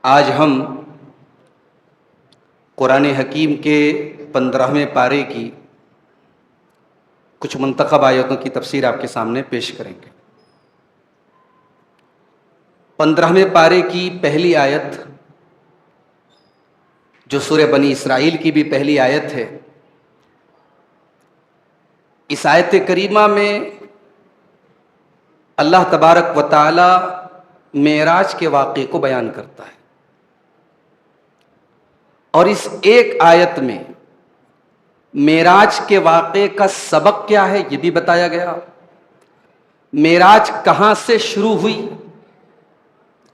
آج ہم قرآن حکیم کے 15ویں پارے کی کچھ منتخب آیتوں کی تفسیر آپ کے سامنے پیش کریں گے۔ 15ویں پارے کی پہلی آیت جو سورہ بنی اسرائیل کی بھی پہلی آیت ہے، اس آیت کریمہ میں اللہ تبارک و تعالی معراج کے واقعے کو بیان کرتا ہے، اور اس ایک آیت میں معراج کے واقعے کا سبق کیا ہے یہ بھی بتایا گیا، معراج کہاں سے شروع ہوئی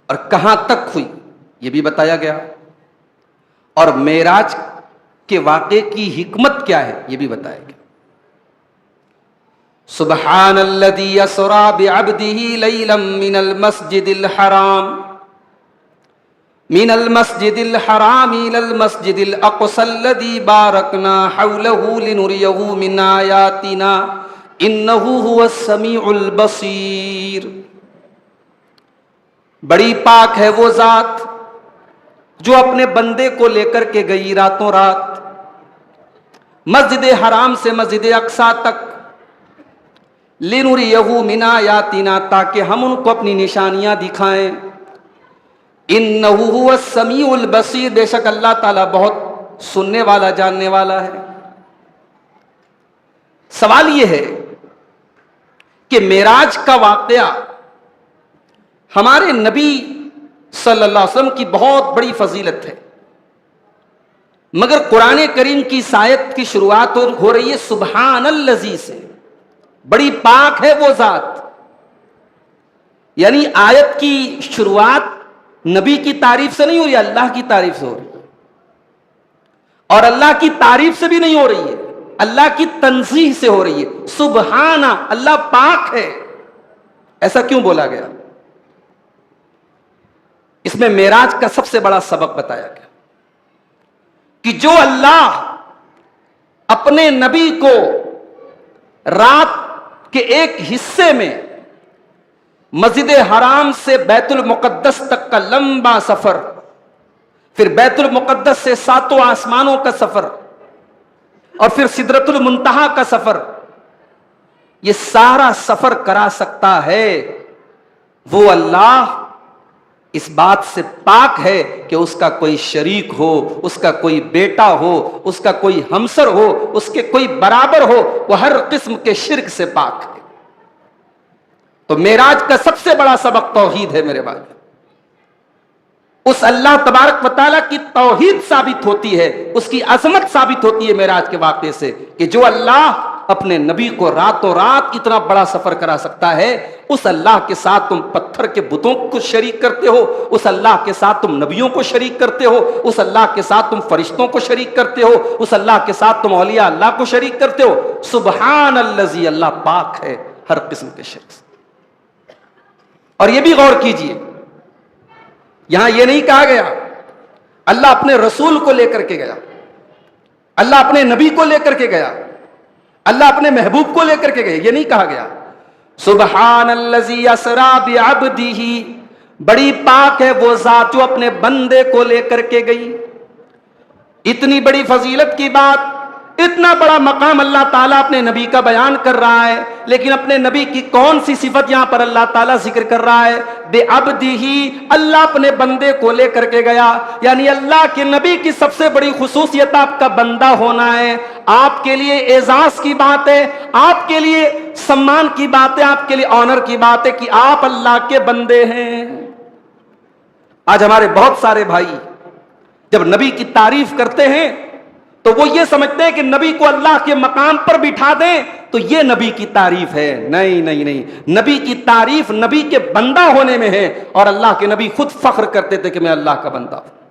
اور کہاں تک ہوئی یہ بھی بتایا گیا، اور معراج کے واقعے کی حکمت کیا ہے یہ بھی بتایا گیا۔ سبحان الذی اسری بعبدہ لیلا من المسجد الحرام الى المسجد الاقصى الذي باركنا حوله لنريه من آیاتنا انه هو السمیع البصیر۔ بڑی پاک ہے وہ ذات جو اپنے بندے کو لے کر کے گئی راتوں رات مسجد حرام سے مسجد اقصی تک، لنریہ من آیاتنا تاکہ ہم ان کو اپنی نشانیاں دکھائیں، انہ هو السمیع البصیر، بے شک اللہ تعالیٰ بہت سننے والا جاننے والا ہے۔ سوال یہ ہے کہ معراج کا واقعہ ہمارے نبی صلی اللہ علیہ وسلم کی بہت بڑی فضیلت ہے، مگر قرآن کریم کی اس آیت کی شروعات ہو رہی ہے سبحان الذی سے، بڑی پاک ہے وہ ذات، یعنی آیت کی شروعات نبی کی تعریف سے نہیں ہو رہی ہے، اللہ کی تعریف سے ہو رہی ہے، اور اللہ کی تعریف سے بھی نہیں ہو رہی ہے، اللہ کی تنزیہ سے ہو رہی ہے۔ سبحانہ، اللہ پاک ہے، ایسا کیوں بولا گیا؟ اس میں معراج کا سب سے بڑا سبق بتایا گیا کہ جو اللہ اپنے نبی کو رات کے ایک حصے میں مسجد حرام سے بیت المقدس تک کا لمبا سفر، پھر بیت المقدس سے 7 آسمانوں کا سفر، اور پھر سدرۃ المنتہا کا سفر، یہ سارا سفر کرا سکتا ہے، وہ اللہ اس بات سے پاک ہے کہ اس کا کوئی شریک ہو، اس کا کوئی بیٹا ہو، اس کا کوئی ہمسر ہو، اس کے کوئی برابر ہو، وہ ہر قسم کے شرک سے پاک ہے۔ تو معراج کا سب سے بڑا سبق توحید ہے میرے بھائی، اس اللہ تبارک و تعالیٰ کی توحید ثابت ہوتی ہے، اس کی عظمت ثابت ہوتی ہے معراج کے واقعے سے، کہ جو اللہ اپنے نبی کو راتوں رات اتنا بڑا سفر کرا سکتا ہے، اس اللہ کے ساتھ تم پتھر کے بتوں کو شریک کرتے ہو، اس اللہ کے ساتھ تم نبیوں کو شریک کرتے ہو، اس اللہ کے ساتھ تم فرشتوں کو شریک کرتے ہو، اس اللہ کے ساتھ تم اولیاء اللہ کو شریک کرتے ہو۔ سبحان الذی، اللہ پاک ہے ہر قسم کے شرک سے۔ اور یہ بھی غور کیجئے، یہاں یہ نہیں کہا گیا اللہ اپنے رسول کو لے کر کے گیا، اللہ اپنے نبی کو لے کر کے گیا، اللہ اپنے محبوب کو لے کر کے گئے، یہ نہیں کہا گیا۔ سبحان الذی اسری بعبدہ، بڑی پاک ہے وہ ذات جو اپنے بندے کو لے کر کے گئی۔ اتنی بڑی فضیلت کی بات، اتنا بڑا مقام اللہ تعالیٰ اپنے نبی کا بیان کر رہا ہے، لیکن اپنے نبی کی کون سی صفت یہاں پر اللہ تعالیٰ ذکر کر رہا ہے؟ بعبدہ، اللہ اپنے بندے کو لے کر کے گیا، یعنی اللہ کے نبی کی سب سے بڑی خصوصیت آپ کا بندہ ہونا ہے۔ آپ کے لیے اعزاز کی بات ہے، آپ کے لیے سمان کی بات ہے، آپ کے لیے آنر کی بات ہے کہ آپ اللہ کے بندے ہیں۔ آج ہمارے بہت سارے بھائی جب نبی کی تعریف کرتے ہیں تو وہ یہ سمجھتے ہیں کہ نبی کو اللہ کے مقام پر بٹھا دیں تو یہ نبی کی تعریف ہے۔ نہیں نہیں نہیں، نبی کی تعریف نبی کے بندہ ہونے میں ہے، اور اللہ کے نبی خود فخر کرتے تھے کہ میں اللہ کا بندہ ہوں۔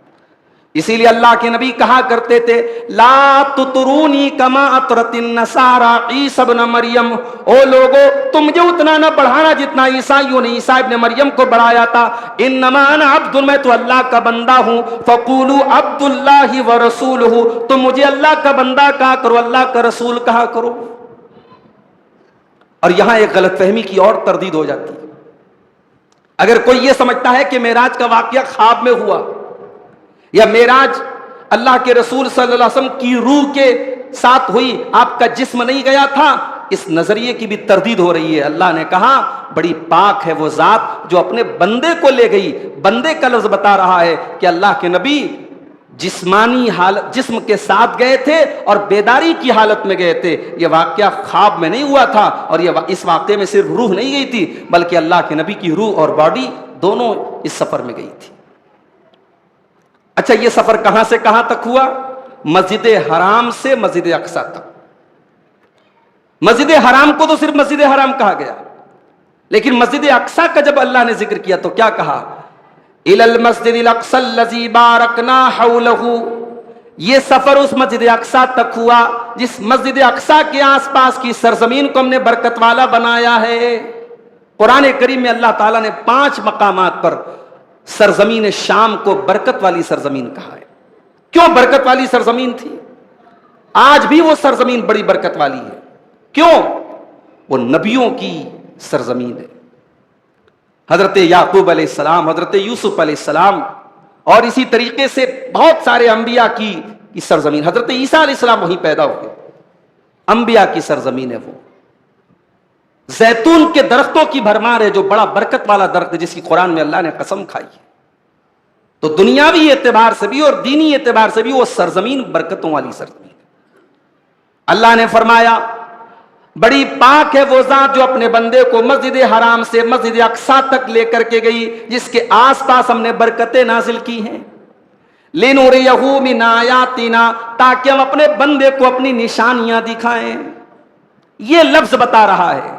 اسی لیے اللہ کے نبی کہا کرتے تھے لا تطرونی کما اطرت النصارى عیسی ابن مریم، او لوگو تم مجھے اتنا نہ بڑھانا جتنا عیسائیوں نے عیسی ابن مریم کو بڑھایا تھا۔ انما انا عبد، میں تو اللہ کا بندہ ہوں۔ فقولوا عبد اللہ ورسولہ، تم مجھے اللہ کا بندہ کہا کرو، اللہ کا رسول کہا کرو۔ اور یہاں ایک غلط فہمی کی اور تردید ہو جاتی ہے۔ اگر کوئی یہ سمجھتا ہے کہ معراج کا واقعہ خواب میں ہوا یا معراج اللہ کے رسول صلی اللہ علیہ وسلم کی روح کے ساتھ ہوئی، آپ کا جسم نہیں گیا تھا، اس نظریے کی بھی تردید ہو رہی ہے۔ اللہ نے کہا بڑی پاک ہے وہ ذات جو اپنے بندے کو لے گئی۔ بندے کا لفظ بتا رہا ہے کہ اللہ کے نبی جسمانی حالت، جسم کے ساتھ گئے تھے اور بیداری کی حالت میں گئے تھے۔ یہ واقعہ خواب میں نہیں ہوا تھا، اور یہ اس واقعے میں صرف روح نہیں گئی تھی بلکہ اللہ کے نبی کی روح اور باڈی دونوں اس سفر میں گئی تھی۔ اچھا، یہ سفر کہاں سے کہاں تک ہوا؟ مسجد حرام سے مسجد اقصی تک۔ مسجد حرام کو تو صرف مسجد حرام کہا گیا، لیکن مسجد اقصی کا جب اللہ نے ذکر کیا تو کیا کہا؟ الی المسجد الاقصی الذی بارکنا حولہ۔ یہ سفر اس مسجد اقصی تک ہوا جس مسجد اقصی کے آس پاس کی سرزمین کو ہم نے برکت والا بنایا ہے۔ قرآن کریم میں اللہ تعالیٰ نے 5 مقامات پر سرزمین شام کو برکت والی سرزمین کہا ہے۔ کیوں برکت والی سرزمین تھی؟ آج بھی وہ سرزمین بڑی برکت والی ہے۔ کیوں؟ وہ نبیوں کی سرزمین ہے۔ حضرت یعقوب علیہ السلام، حضرت یوسف علیہ السلام، اور اسی طریقے سے بہت سارے انبیاء کی سرزمین۔ حضرت عیسیٰ علیہ السلام وہیں پیدا ہوئے، انبیاء کی سرزمین ہے وہ۔ زیتون کے درختوں کی بھرمار ہے، جو بڑا برکت والا درخت ہے جس کی قرآن میں اللہ نے قسم کھائی ہے۔ تو دنیاوی اعتبار سے بھی اور دینی اعتبار سے بھی وہ سرزمین برکتوں والی سرزمین ہے۔ اللہ نے فرمایا بڑی پاک ہے وہ ذات جو اپنے بندے کو مسجد حرام سے مسجد اقصی تک لے کر کے گئی، جس کے آس پاس ہم نے برکتیں نازل کی ہیں۔ لِنُرِيَهُ مِنْ آیَاتِنَا، تاکہ ہم اپنے بندے کو اپنی نشانیاں دکھائیں۔ یہ لفظ بتا رہا ہے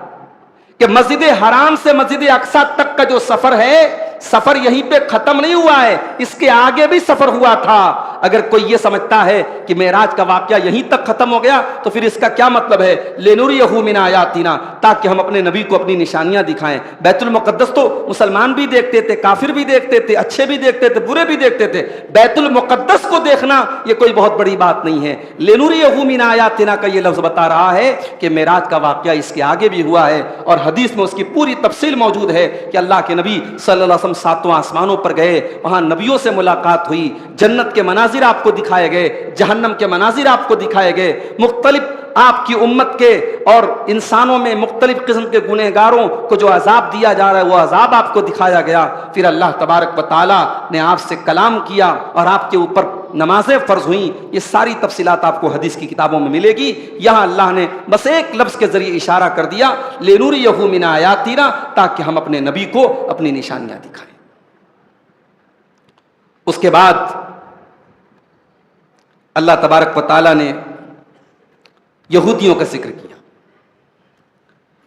کہ مسجد حرام سے مسجد اقصی تک کا جو سفر ہے، سفر یہیں پہ ختم نہیں ہوا ہے، اس کے آگے بھی سفر ہوا تھا۔ اگر کوئی یہ سمجھتا ہے کہ معراج کا واقعہ یہیں تک ختم ہو گیا تو پھر اس کا کیا مطلب ہے؟ لِنُرِيَهُ مِنْ آیَاتِنَا، تاکہ ہم اپنے نبی کو اپنی نشانیاں دکھائیں۔ بیت المقدس تو مسلمان بھی دیکھتے تھے، کافر بھی دیکھتے تھے، اچھے بھی دیکھتے تھے، برے بھی دیکھتے تھے۔ بیت المقدس کو دیکھنا یہ کوئی بہت بڑی بات نہیں ہے۔ لِنُرِيَهُ مِنْ آیَاتِنَا کا یہ لفظ بتا رہا ہے کہ معراج کا واقعہ اس کے آگے بھی ہوا ہے، اور حدیث میں اس کی پوری تفصیل موجود ہے کہ اللہ کے نبی صلی اللہ علیہ وسلم 7واں آسمانوں پر گئے، وہاں نبیوں سے ملاقات ہوئی، جنت کے مناظر آپ کو دکھائے گئے، جہنم کے مناظر آپ کو دکھائے گئے، مختلف آپ کی امت کے اور انسانوں میں مختلف قسم کے گنہگاروں کو جو عذاب دیا جا رہا ہے وہ عذاب آپ کو دکھایا گیا۔ پھر اللہ تبارک و تعالیٰ نے آپ سے کلام کیا اور آپ کے اوپر نمازیں فرض ہوئیں۔ یہ ساری تفصیلات آپ کو حدیث کی کتابوں میں ملے گی۔ یہاں اللہ نے بس ایک لفظ کے ذریعے اشارہ کر دیا، لِنُرِيَهُ مِنْ آیَاتِنَا، تاکہ ہم اپنے نبی کو اپنی نشانیاں دکھائیں۔ اس کے بعد اللہ تبارک و تعالیٰ نے یہودیوں کا ذکر کیا۔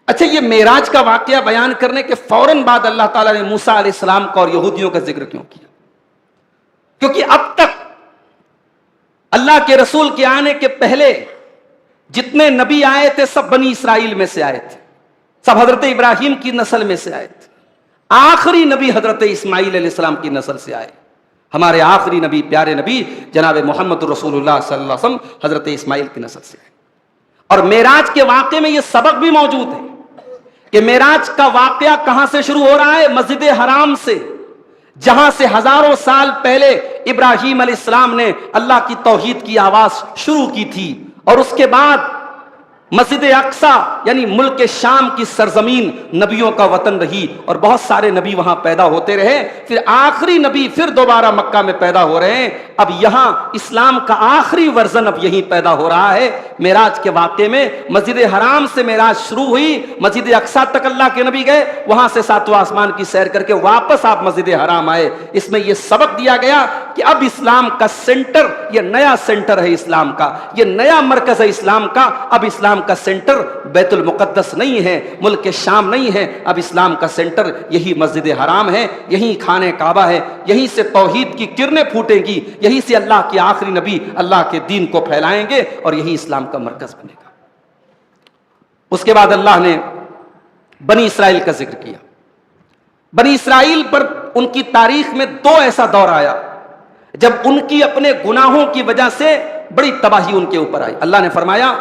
اچھا، یہ معراج کا واقعہ بیان کرنے کے فوراً بعد اللہ تعالیٰ نے موسیٰ علیہ السلام کا اور یہودیوں کا ذکر کیوں کیا؟ کیونکہ اب تک اللہ کے رسول کے آنے کے پہلے جتنے نبی آئے تھے سب بنی اسرائیل میں سے آئے تھے، سب حضرت ابراہیم کی نسل میں سے آئے تھے۔ آخری نبی حضرت اسماعیل علیہ السلام کی نسل سے آئے۔ ہمارے آخری نبی، پیارے نبی جناب محمد رسول اللہ صلی اللہ علیہ وسلم حضرت اسماعیل کی نسل سے آئے۔ اور معراج کے واقعے میں یہ سبق بھی موجود ہے کہ معراج کا واقعہ کہاں سے شروع ہو رہا ہے؟ مسجد حرام سے، جہاں سے ہزاروں سال پہلے ابراہیم علیہ السلام نے اللہ کی توحید کی آواز شروع کی تھی، اور اس کے بعد مسجد اقصی یعنی ملک شام کی سرزمین نبیوں کا وطن رہی، اور بہت سارے نبی وہاں پیدا ہوتے رہے۔ پھر آخری نبی پھر دوبارہ مکہ میں پیدا ہو رہے ہیں۔ اب یہاں اسلام کا آخری ورژن اب یہیں پیدا ہو رہا ہے۔ معراج کے واقعے میں مسجد حرام سے معراج شروع ہوئی، مسجد اقصی تک اللہ کے نبی گئے، وہاں سے 7واں آسمان کی سیر کر کے واپس آپ مسجد حرام آئے۔ اس میں یہ سبق دیا گیا کہ اب اسلام کا سینٹر، یہ نیا سینٹر ہے اسلام کا، یہ نیا مرکز ہے اسلام کا۔ اب اسلام کا سینٹر بیت المقدس نہیں ہے، ملک شام نہیں ہے، اب اسلام کا سینٹر یہی مسجد حرام ہے، یہی خانہ کعبہ ہے، یہیں سے توحید کی کرنیں پھوٹیں گی، یہیں سے اللہ کے آخری نبی اللہ کے دین کو پھیلائیں گے، اور یہی اسلام کا مرکز بنے گا۔ اس کے بعد اللہ نے بنی اسرائیل کا ذکر کیا۔ بنی اسرائیل پر ان کی تاریخ میں 2 ایسا دور آیا جب ان کی اپنے گناہوں کی وجہ سے بڑی تباہی ان کے اوپر آئی۔ اللہ نے فرمایا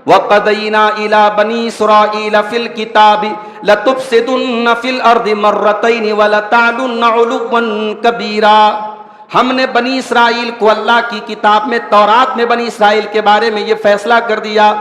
وَقَضَيْنَا إِلَىٰ بَنِي إِسْرَائِيلَ فِي الْكِتَابِ لَتُفْسِدُنَّ فِي الْأَرْضِ مَرَّتَيْنِ وَلَتَعْلُنَّ عُلُوًّا كَبِيرًا۔ ہم نے بنی اسرائیل کو اللہ کی کتاب میں تورات میں بنی اسرائیل کے بارے میں یہ فیصلہ کر دیا.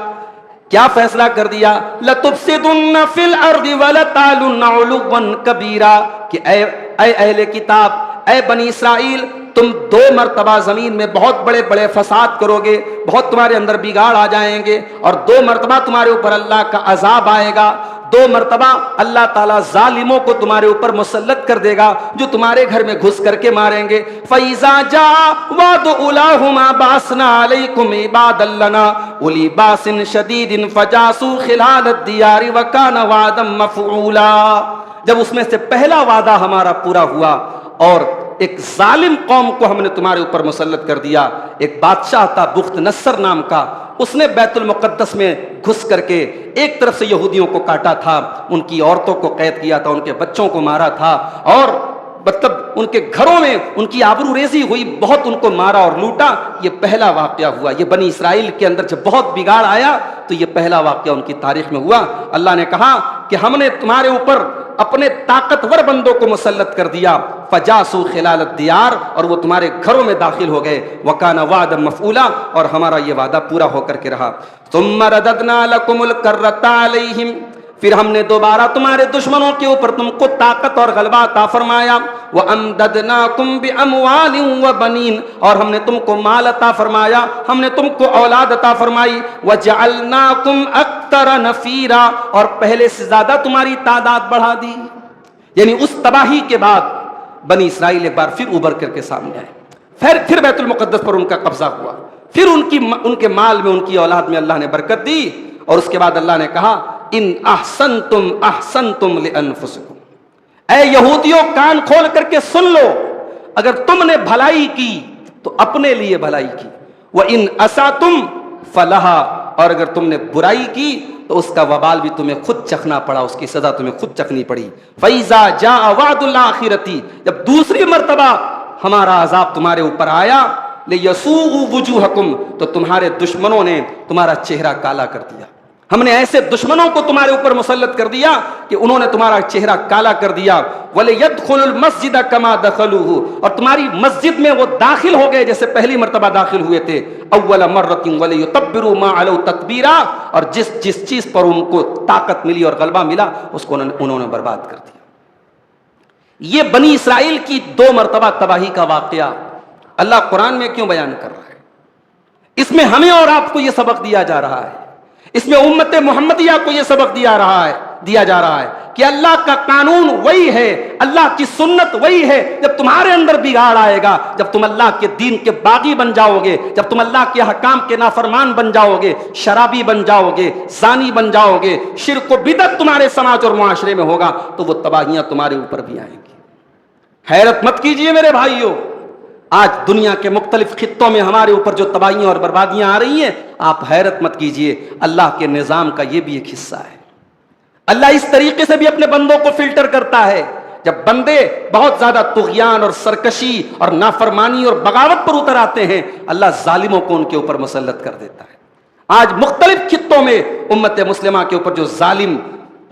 کیا فیصلہ کر دیا؟ لَتُفْسِدُنَّ فِي الْأَرْضِ وَلَتَعْلُنَّ عُلُوًّا كَبِيرًا کہ اے اہل کتاب، اے بنی اسرائیل، تم 2 مرتبہ زمین میں بہت بڑے بڑے فساد کرو گے، بہت تمہارے اندر بگاڑ آ جائیں گے، اور 2 مرتبہ تمہارے اوپر اللہ کا عذاب آئے گا. 2 مرتبہ اللہ تعالیٰ ظالموں کو تمہارے اوپر مسلط کر دے گا جو تمہارے گھر میں گھس کر کے ماریں گے. فَإِذَا جَاءَ وَعْدُ أُولَاهُمَا بَعَثْنَا عَلَيْكُمْ عِبَادًا لَّنَا أُولِي بَأْسٍ شَدِيدٍ فَجَاسُوا خِلَالَ الدِّيَارِ وَكَانَ وَعْدًا مَّفْعُولًا. جب اس میں سے پہلا وعدہ ہمارا پورا ہوا اور ایک ظالم قوم کو ہم نے تمہارے اوپر مسلط کر دیا. ایک بادشاہ تھا بخت نصر نام کا، اس نے بیت المقدس میں گھس کر کے ایک طرف سے یہودیوں کو کاٹا تھا، ان کی عورتوں کو قید کیا تھا، ان کے بچوں کو مارا تھا، اور مطلب ان کے گھروں میں ان کی آبرو ریزی ہوئی، بہت ان کو مارا اور لوٹا. یہ پہلا واقعہ ہوا. یہ بنی اسرائیل کے اندر جب بہت بگاڑ آیا تو یہ پہلا واقعہ ان کی تاریخ میں ہوا. اللہ نے کہا کہ ہم نے تمہارے اوپر اپنے طاقتور بندوں کو مسلط کر دیا. فجاسو خلال الدیار، اور وہ تمہارے گھروں میں داخل ہو گئے. وکانا وعدا مفعولا، اور ہمارا یہ وعدہ پورا ہو کر کے رہا. ثم رددنا لکم الکرۃ علیہم، پھر ہم نے دوبارہ تمہارے دشمنوں کے اوپر تم کو طاقت اور غلبہ عطا فرمایا. وَأَمْدَدْنَاكُمْ بِأَمْوَالٍ وَبَنِينَ، اور ہم نے تم کو مال عطا فرمایا، ہم نے تم کو اولاد عطا فرمائی. وَجَعَلْنَاكُمْ أَكْثَرَ نَفِيرًا، اور پہلے سے زیادہ تمہاری تعداد بڑھا دی. یعنی اس تباہی کے بعد بنی اسرائیل ایک بار پھر ابھر کر کے سامنے آئے. پھر بیت المقدس پر ان کا قبضہ ہوا، پھر ان کے مال میں، ان کی اولاد میں اللہ نے برکت دی. اور اس کے بعد اللہ نے کہا ان احسنتم احسنتم لانفسکم. اے یہودیوں، کان کھول کر کے سن لو، اگر تم نے بھلائی کی تو اپنے لیے بھلائی کی. وَإِنْ أَسَأْتُمْ فَلَهَا، اور اگر تم نے برائی کی تو اس کا وبال بھی تمہیں خود چکھنا پڑا، اس کی سزا تمہیں خود چکھنی پڑی. فَإِذَا جَاءَ وَعْدُ الْآخِرَةِ، جب دوسری مرتبہ ہمارا عذاب تمہارے اوپر آیا، لِيَسُوءُوا وُجُوهَكُمْ، تو تمہارے دشمنوں نے تمہارا چہرہ کالا کر دیا. ہم نے ایسے دشمنوں کو تمہارے اوپر مسلط کر دیا کہ انہوں نے تمہارا چہرہ کالا کر دیا. وَلِيَدْخُلُوا الْمَسْجِدَ كَمَا دَخَلُوهُ، اور تمہاری مسجد میں وہ داخل ہو گئے جیسے پہلی مرتبہ داخل ہوئے تھے. اول مرۃ وَلِيُتَبِّرُوا مَا عَلَوْا تَتْبِيرًا، اور جس چیز پر ان کو طاقت ملی اور غلبہ ملا اس کو انہوں نے برباد کر دیا. یہ بنی اسرائیل کی 2 مرتبہ تباہی کا واقعہ اللہ قرآن میں کیوں بیان کر رہا ہے؟ اس میں ہمیں اور آپ کو یہ سبق دیا جا رہا ہے، اس میں امت محمدیہ کو یہ سبق دیا جا رہا ہے کہ اللہ کا قانون وہی ہے، اللہ کی سنت وہی ہے. جب تمہارے اندر بگاڑ آئے گا، جب تم اللہ کے دین کے باغی بن جاؤ گے، جب تم اللہ کے حکام کے نافرمان بن جاؤ گے، شرابی بن جاؤ گے، زانی بن جاؤ گے، شرک و بدعت تمہارے سماج اور معاشرے میں ہوگا، تو وہ تباہیاں تمہارے اوپر بھی آئیں گی. حیرت مت کیجئے میرے بھائیوں، آج دنیا کے مختلف خطوں میں ہمارے اوپر جو تباہیاں اور بربادیاں آ رہی ہیں، آپ حیرت مت کیجئے، اللہ کے نظام کا یہ بھی ایک حصہ ہے. اللہ اس طریقے سے بھی اپنے بندوں کو فلٹر کرتا ہے. جب بندے بہت زیادہ طغیان اور سرکشی اور نافرمانی اور بغاوت پر اتر آتے ہیں، اللہ ظالموں کو ان کے اوپر مسلط کر دیتا ہے. آج مختلف خطوں میں امت مسلمہ کے اوپر جو ظالم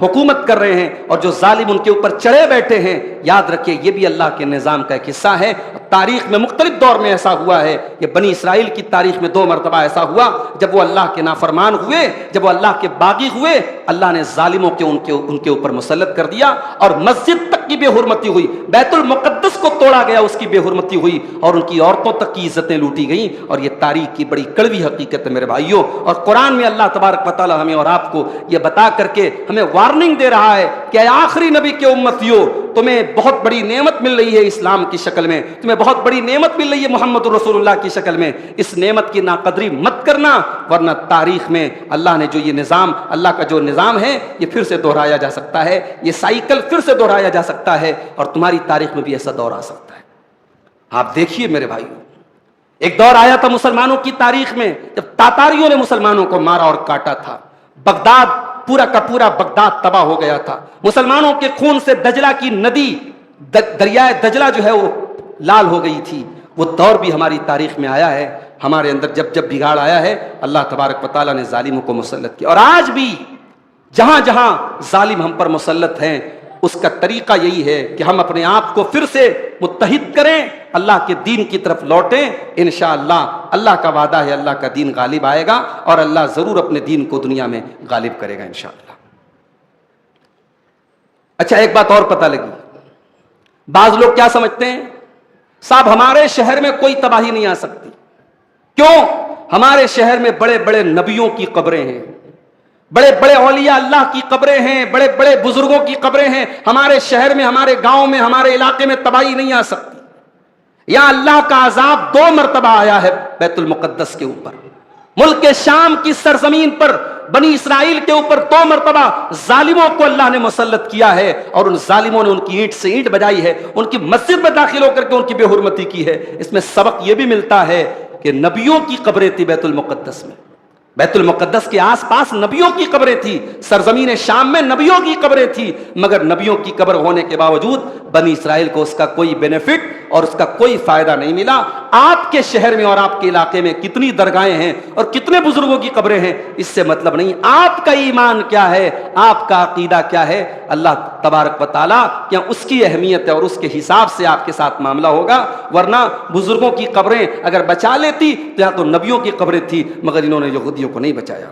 حکومت کر رہے ہیں اور جو ظالم ان کے اوپر چڑھے بیٹھے ہیں، یاد رکھیے یہ بھی اللہ کے نظام کا ایک حصہ ہے. تاریخ میں مختلف دور میں ایسا ہوا ہے. یہ بنی اسرائیل کی تاریخ میں 2 مرتبہ ایسا ہوا جب وہ اللہ کے نافرمان ہوئے، جب وہ اللہ کے باغی ہوئے، اللہ نے ظالموں کے ان کے اوپر مسلط کر دیا اور مسجد تک کی بے حرمتی ہوئی، بیت المقدس کو توڑا گیا، اس کی بے حرمتی ہوئی، اور ان کی عورتوں تک کی عزتیں لوٹی گئیں. اور یہ تاریخ کی بڑی کڑوی حقیقت ہے میرے بھائیوں. اور قرآن میں اللہ تبارک و تعالی ہمیں اور آپ کو یہ بتا کر کے ہمیں وارننگ دے رہا ہے کہ اے آخری نبی کے امتیوں، تمہیں بہت بڑی نعمت مل رہی ہے اسلام کی شکل میں، تمہیں بہت بڑی نعمت مل رہی ہے محمد رسول اللہ کی شکل میں. اس نعمت کی ناقدری مت کرنا، ورنہ تاریخ میں اللہ نے جو یہ نظام، اللہ کا جو نظام ہے، یہ پھر سے دہرایا جا سکتا ہے، یہ سائیکل پھر سے دہرایا جا سکتا ہے، اور تمہاری تاریخ میں بھی ایسا دور آ سکتا ہے. آپ دیکھیے میرے بھائیوں، ایک دور آیا تھا مسلمانوں کی تاریخ میں جب تاتاریوں نے مسلمانوں کو مارا اور کاٹا تھا. بغداد، پورا کا پورا بغداد تباہ ہو گیا تھا. مسلمانوں کے خون سے دجلہ کی ندی، دریائے دجلہ جو ہے وہ لال ہو گئی تھی. وہ دور بھی ہماری تاریخ میں آیا ہے. ہمارے اندر جب بگاڑ آیا ہے، اللہ تبارک و تعالیٰ نے ظالموں کو مسلط کیا. اور آج بھی جہاں جہاں ظالم ہم پر مسلط ہیں، اس کا طریقہ یہی ہے کہ ہم اپنے آپ کو پھر سے متحد کریں، اللہ کے دین کی طرف لوٹیں. انشاءاللہ اللہ کا وعدہ ہے، اللہ کا دین غالب آئے گا اور اللہ ضرور اپنے دین کو دنیا میں غالب کرے گا انشاءاللہ. اچھا ایک بات اور پتہ لگی، بعض لوگ کیا سمجھتے ہیں، صاحب ہمارے شہر میں کوئی تباہی نہیں آ سکتی. کیوں؟ ہمارے شہر میں بڑے بڑے نبیوں کی قبریں ہیں، بڑے بڑے اولیاء اللہ کی قبریں ہیں، بڑے بڑے بزرگوں کی قبریں ہیں. ہمارے شہر میں، ہمارے گاؤں میں، ہمارے علاقے میں تباہی نہیں آ سکتی. یہاں اللہ کا عذاب 2 مرتبہ آیا ہے بیت المقدس کے اوپر. ملک شام کی سرزمین پر بنی اسرائیل کے اوپر 2 مرتبہ ظالموں کو اللہ نے مسلط کیا ہے، اور ان ظالموں نے ان کی اینٹ سے اینٹ بجائی ہے، ان کی مسجد میں داخل ہو کر کے ان کی بے حرمتی کی ہے. اس میں سبق یہ بھی ملتا ہے کہ نبیوں کی قبریں تھی بیت المقدس میں، بیت المقدس کے آس پاس نبیوں کی قبریں تھی، سرزمین شام میں نبیوں کی قبریں تھی. مگر نبیوں کی قبر ہونے کے باوجود بنی اسرائیل کو اس کا کوئی بینیفٹ اور اس کا کوئی فائدہ نہیں ملا. آپ کے شہر میں اور آپ کے علاقے میں کتنی درگاہیں ہیں اور کتنے بزرگوں کی قبریں ہیں، اس سے مطلب نہیں. آپ کا ایمان کیا ہے، آپ کا عقیدہ کیا ہے، اللہ تبارک و تعالیٰ کیا اس کی اہمیت ہے اور اس کے حساب سے آپ کے ساتھ معاملہ ہوگا. ورنہ بزرگوں کی قبریں اگر بچا لیتی تو یہاں تو نبیوں کی قبریں تھی، مگر انہوں نے یہودیوں کو نہیں بچایا.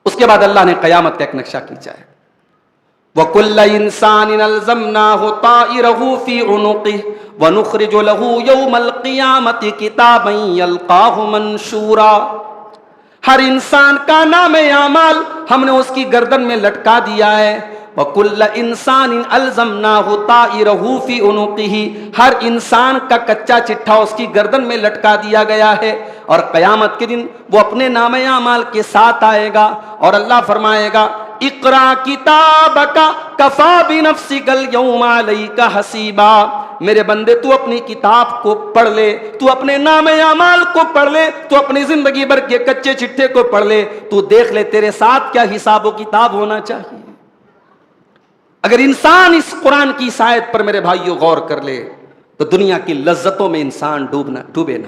اس کے بعد اللہ نے قیامت کا ایک نقشہ کھینچا ہے. وَكُلَّ إِنسَانٍ أَلْزَمْنَاهُ طَائِرَهُ فِي عُنُقِهِ وَنُخْرِجُ لَهُ يَوْمَ الْقِيَامَةِ كِتَابًا يَلْقَاهُ مَنشُورًا. ہر انسان کا نام اعمال ہم نے اس کی گردن میں لٹکا دیا ہے. وَكُلَّ إِنسَانٍ أَلْزَمْنَاهُ طَائِرَهُ فِي عُنُقِهِ، ہر انسان کا کچا چٹھا اس کی گردن میں لٹکا دیا گیا ہے، اور قیامت کے دن وہ اپنے نام اعمال کے ساتھ آئے گا اور اللہ فرمائے گا اقرا کتابک کفا بنفسک اليوم علیک حسیبا. میرے بندے تو اپنی کتاب کو پڑھ لے، تو اپنے نام اعمال کو پڑھ لے، تو اپنی زندگی بھر کے کچے چٹھے کو پڑھ لے، تو دیکھ لے تیرے ساتھ کیا حساب و کتاب ہونا چاہیے. اگر انسان اس قرآن کی اس آیت پر میرے بھائیوں غور کر لے تو دنیا کی لذتوں میں انسان ڈوبے نہ.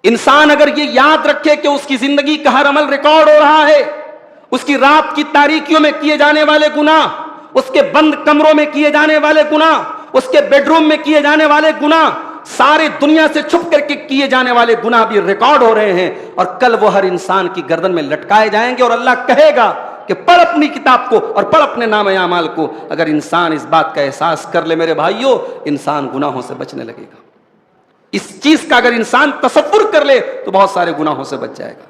انسان اگر یہ یاد رکھے کہ اس کی زندگی کا ہر عمل ریکارڈ ہو رہا ہے، اس کی رات کی تاریکیوں میں کیے جانے والے گناہ، اس کے بند کمروں میں کیے جانے والے گناہ، اس کے بیڈ روم میں کیے جانے والے گناہ، سارے دنیا سے چھپ کر کے کیے جانے والے گناہ بھی ریکارڈ ہو رہے ہیں، اور کل وہ ہر انسان کی گردن میں لٹکائے جائیں گے، اور اللہ کہے گا کہ پڑھ اپنی کتاب کو اور پڑھ اپنے نام اعمال کو. اگر انسان اس بات کا احساس کر لے میرے بھائیوں، انسان گناہوں سے بچنے لگے گا. اس چیز کا اگر انسان تصور کر لے تو بہت سارے گناہوں سے بچ جائے گا.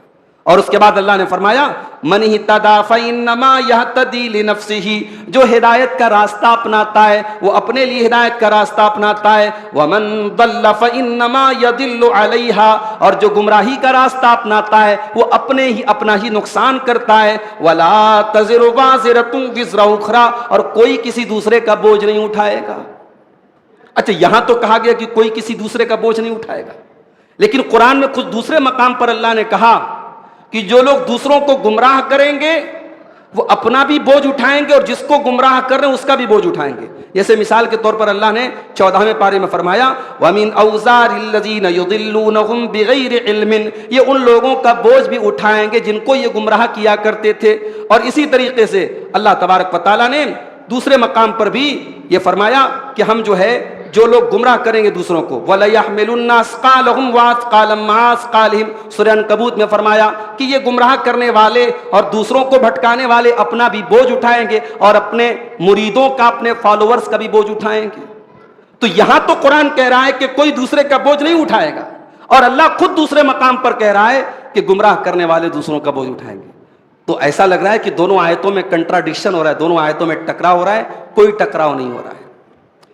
اور اس کے بعد اللہ نے فرمایا من اہتدی فانما یہتدی لنفسہ، جو ہدایت کا راستہ اپناتا ہے وہ اپنے لیے ہدایت کا راستہ اپناتا ہے. ومن ضل فانما یضل علیہا، اور جو گمراہی کا راستہ اپناتا ہے وہ اپنا ہی نقصان کرتا ہے. ولا تزر وازرۃ وزر اخرى، اور کوئی کسی دوسرے کا بوجھ نہیں اٹھائے گا. اچھا یہاں تو کہا گیا کہ کوئی کسی دوسرے کا بوجھ نہیں اٹھائے گا، لیکن قرآن میں کچھ دوسرے مقام پر اللہ نے کہا کہ جو لوگ دوسروں کو گمراہ کریں گے وہ اپنا بھی بوجھ اٹھائیں گے، اور جس کو گمراہ کر رہے ہیں اس کا بھی بوجھ اٹھائیں گے. جیسے مثال کے طور پر اللہ نے 14ویں پارے میں فرمایا وَمِنْ أَوْزَارِ الَّذِينَ يُضِلُّونَهُمْ بِغَيْرِ عِلْمٍ، یہ ان لوگوں کا بوجھ بھی اٹھائیں گے جن کو یہ گمراہ کیا کرتے تھے. اور اسی طریقے سے اللہ تبارک و تعالیٰ نے دوسرے مقام پر بھی یہ فرمایا کہ ہم جو ہے جو لوگ گمراہ کریں گے دوسروں کو وَلَيَحْمِلُنَّ أَثْقَالَهُمْ وَأَثْقَالًا مَعَ أَثْقَالِهِمْ، سورہ عنکبوت میں فرمایا کہ یہ گمراہ کرنے والے اور دوسروں کو بھٹکانے والے اپنا بھی بوجھ اٹھائیں گے اور اپنے مریدوں کا، اپنے فالوورز کا بھی بوجھ اٹھائیں گے. تو یہاں تو قرآن کہہ رہا ہے کہ کوئی دوسرے کا بوجھ نہیں اٹھائے گا، اور اللہ خود دوسرے مقام پر کہہ رہا ہے کہ گمراہ کرنے والے دوسروں کا بوجھ اٹھائیں گے. تو ایسا لگ رہا ہے کہ دونوں آیتوں میں کنٹراڈکشن ہو رہا ہے، دونوں آیتوں میں ٹکراؤ ہو رہا ہے، کوئی ٹکراؤ نہیں ہو رہا ہے.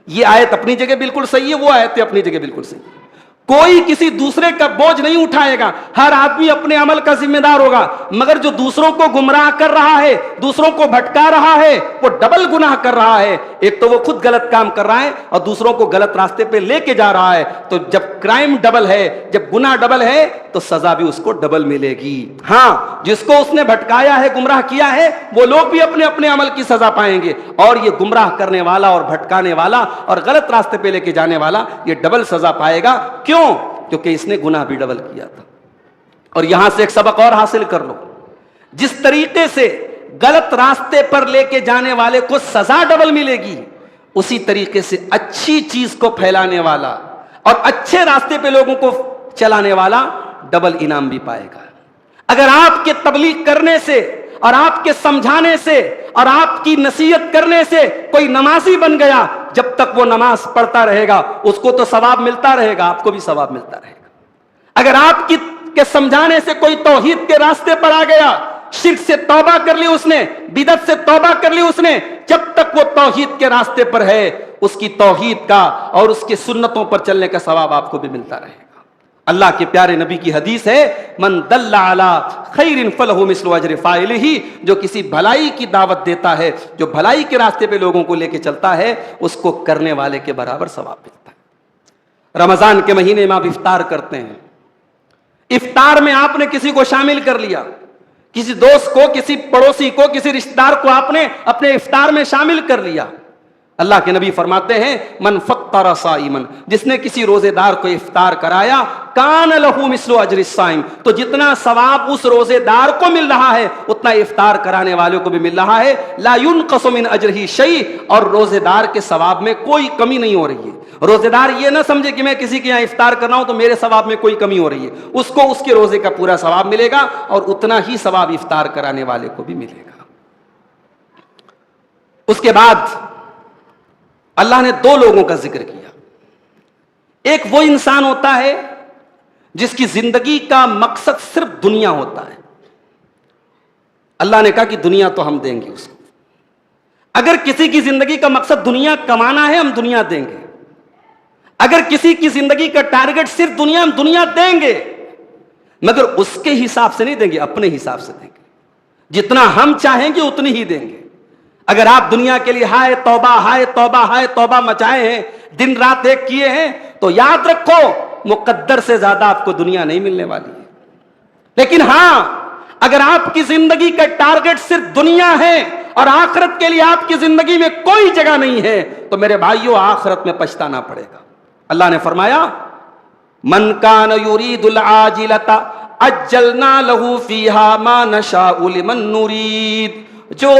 یہ آیت اپنی جگہ بالکل صحیح ہے، وہ آیت اپنی جگہ بالکل صحیح ہے. کوئی کسی دوسرے کا بوجھ نہیں اٹھائے گا، ہر آدمی اپنے عمل کا ذمہ دار ہوگا. مگر جو دوسروں کو گمراہ کر رہا ہے، دوسروں کو بھٹکا رہا ہے، وہ ڈبل گناہ کر رہا ہے. ایک تو وہ خود غلط کام کر رہا ہے اور دوسروں کو غلط راستے پہ لے کے جا رہا ہے. تو جب کرائم ڈبل ہے، جب گناہ ڈبل ہے تو سزا بھی اس کو ڈبل ملے گی. ہاں جس کو اس نے بھٹکایا ہے، گمراہ کیا ہے، وہ لوگ بھی اپنے اپنے عمل کی سزا پائیں گے، اور یہ گمراہ کرنے والا اور بھٹکانے والا اور غلط راستے پہ لے کے جانے والا یہ ڈبل سزا پائے گا. کیوں؟ کیونکہ اس نے گناہ بھی ڈبل کیا تھا. اور یہاں سے ایک سبق اور حاصل کر لو، جس طریقے سے غلط راستے پر لے کے جانے والے کو سزا ڈبل ملے گی، اسی طریقے سے اچھی چیز کو پھیلانے والا اور اچھے راستے پہ لوگوں کو چلانے والا ڈبل انعام بھی پائے گا۔ اگر آپ کے تبلیغ کرنے سے اور آپ کے سمجھانے سے اور آپ کی نصیحت کرنے سے کوئی نمازی بن گیا، جب تک وہ نماز پڑھتا رہے گا اس کو تو ثواب ملتا رہے گا، آپ کو بھی ثواب ملتا رہے گا۔ اگر آپ کے سمجھانے سے کوئی توحید کے راستے پر آ گیا، شرک سے توبہ کر لی اس نے، بدعت سے توبہ کر لی اس نے، جب تک وہ توحید کے راستے پر ہے اس کی توحید کا اور اس کی سنتوں پر چلنے کا ثواب آپ کو بھی ملتا رہے گا۔ اللہ کے پیارے نبی کی حدیث ہے، من دل علی خیر فلہ مثل اجر فاعلہ، جو کسی بھلائی کی دعوت دیتا ہے، جو بھلائی کے راستے پہ لوگوں کو لے کے چلتا ہے، اس کو کرنے والے کے برابر ثواب ملتا ہے۔ رمضان کے مہینے میں آپ افطار کرتے ہیں، افطار میں آپ نے کسی کو شامل کر لیا، کسی دوست کو، کسی پڑوسی کو، کسی رشتہ دار کو آپ نے اپنے افطار میں شامل کر لیا۔ اللہ کے نبی فرماتے ہیں، من فطر صائما، جس نے کسی روزے دار کو افطار کرایا، کان لہ مثل اجر الصائم، تو جتنا ثواب اس روزے دار کو مل رہا ہے اتنا افطار کرانے والوں کو بھی مل رہا ہے۔ لا ينقص من اجرہ شیء، اور روزے دار کے ثواب میں کوئی کمی نہیں ہو رہی ہے۔ روزے دار یہ نہ سمجھے کہ میں کسی کے یہاں افطار کر رہا ہوں تو میرے ثواب میں کوئی کمی ہو رہی ہے، اس کو اس کے روزے کا پورا ثواب ملے گا اور اتنا ہی ثواب افطار کرانے والے کو بھی ملے گا۔ اس کے بعد اللہ نے دو لوگوں کا ذکر کیا۔ ایک وہ انسان ہوتا ہے جس کی زندگی کا مقصد صرف دنیا ہوتا ہے۔ اللہ نے کہا کہ دنیا تو ہم دیں گے اس کو۔ اگر کسی کی زندگی کا مقصد دنیا کمانا ہے، ہم دنیا دیں گے۔ اگر کسی کی زندگی کا ٹارگٹ صرف دنیا، ہم دنیا دیں گے، مگر اس کے حساب سے نہیں دیں گے، اپنے حساب سے دیں گے۔ جتنا ہم چاہیں گے اتنی ہی دیں گے۔ اگر آپ دنیا کے لیے ہائے توبہ ہائے توبہ ہائے توبہ مچائے ہیں، دن رات ایک کیے ہیں، تو یاد رکھو مقدر سے زیادہ آپ کو دنیا نہیں ملنے والی ہے۔ لیکن ہاں، اگر آپ کی زندگی کا ٹارگٹ صرف دنیا ہے اور آخرت کے لیے آپ کی زندگی میں کوئی جگہ نہیں ہے، تو میرے بھائیوں آخرت میں پچھتانا پڑے گا۔ اللہ نے فرمایا، من کان یرید العاجلۃ عجلنا لہ فیہا ما نشاء لمن نرید، جو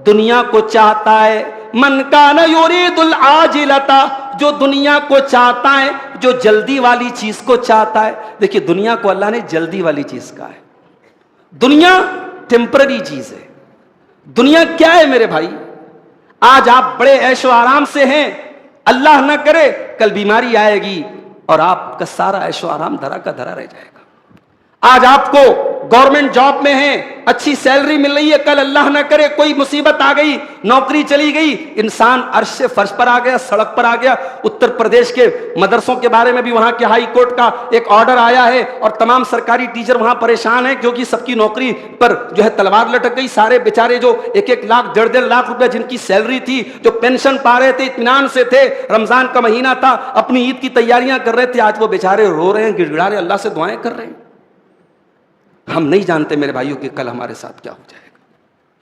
دنیا کو چاہتا ہے، من کان یرید العاجلۃ، جو دنیا کو چاہتا ہے، جو جلدی والی چیز کو چاہتا ہے۔ دیکھیے دنیا کو اللہ نے جلدی والی چیز کہا ہے۔ دنیا ٹیمپرری چیز ہے۔ دنیا کیا ہے میرے بھائی؟ آج آپ بڑے عیش و آرام سے ہیں، اللہ نہ کرے کل بیماری آئے گی اور آپ کا سارا عیش و آرام دھرا کا دھرا رہ جائے گا۔ آج آپ کو گورنمنٹ جاب میں ہیں، اچھی سیلری مل رہی ہے، کل اللہ نہ کرے کوئی مصیبت آ گئی، نوکری چلی گئی، انسان عرش سے فرش پر آ گیا، سڑک پر آ گیا۔ اتر پردیش کے مدرسوں کے بارے میں بھی وہاں کے ہائی کورٹ کا ایک آرڈر آیا ہے اور تمام سرکاری ٹیچر وہاں پریشان ہیں کیونکہ سب کی نوکری پر جو ہے تلوار لٹک گئی۔ سارے بیچارے جو 1-1 لاکھ 1.5 لاکھ روپے جن کی سیلری تھی، جو پینشن پا رہے تھے، اطمینان سے تھے، رمضان کا مہینہ تھا، اپنی عید کی تیاریاں کر رہے تھے، آج وہ بیچارے رو رہے ہیں، گڑ گڑا رہے ہیں، اللہ سے دعائیں کر رہے ہیں۔ ہم نہیں جانتے میرے بھائیوں کہ کل ہمارے ساتھ کیا ہو جائے گا۔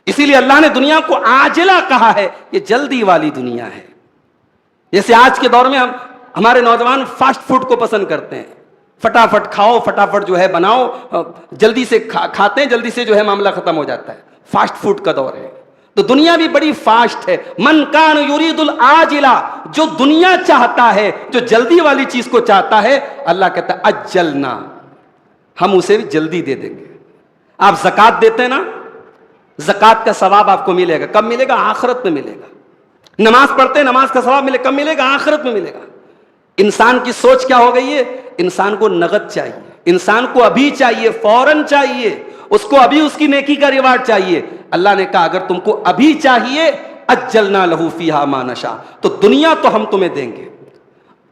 اسی لیے اللہ نے دنیا کو عاجلہ کہا ہے، یہ جلدی والی دنیا ہے۔ جیسے آج کے دور میں ہمارے نوجوان فاسٹ فوڈ کو پسند کرتے ہیں، فٹافٹ کھاؤ، فٹافٹ جو ہے بناؤ، جلدی سے کھاتے ہیں، جلدی سے جو ہے معاملہ ختم ہو جاتا ہے۔ فاسٹ فوڈ کا دور ہے، تو دنیا بھی بڑی فاسٹ ہے۔ من کان یرید العاجلہ، جو دنیا چاہتا ہے، جو جلدی والی چیز کو چاہتا ہے، اللہ کہتا ہے اجلنا، ہم اسے بھی جلدی دے دیں گے۔ آپ زکوٰۃ دیتے ہیں نا، زکوٰۃ کا ثواب آپ کو ملے گا، کب ملے گا؟ آخرت میں ملے گا۔ نماز پڑھتے ہیں، نماز کا ثواب ملے، کب ملے گا؟ آخرت میں ملے گا۔ انسان کی سوچ کیا ہو گئی ہے؟ انسان کو نقد چاہیے، انسان کو ابھی چاہیے، فوراً چاہیے، اس کو ابھی اس کی نیکی کا ریوارڈ چاہیے۔ اللہ نے کہا اگر تم کو ابھی چاہیے، اجلنا لہ فیہا ما نشاء، تو دنیا تو ہم تمہیں دیں گے،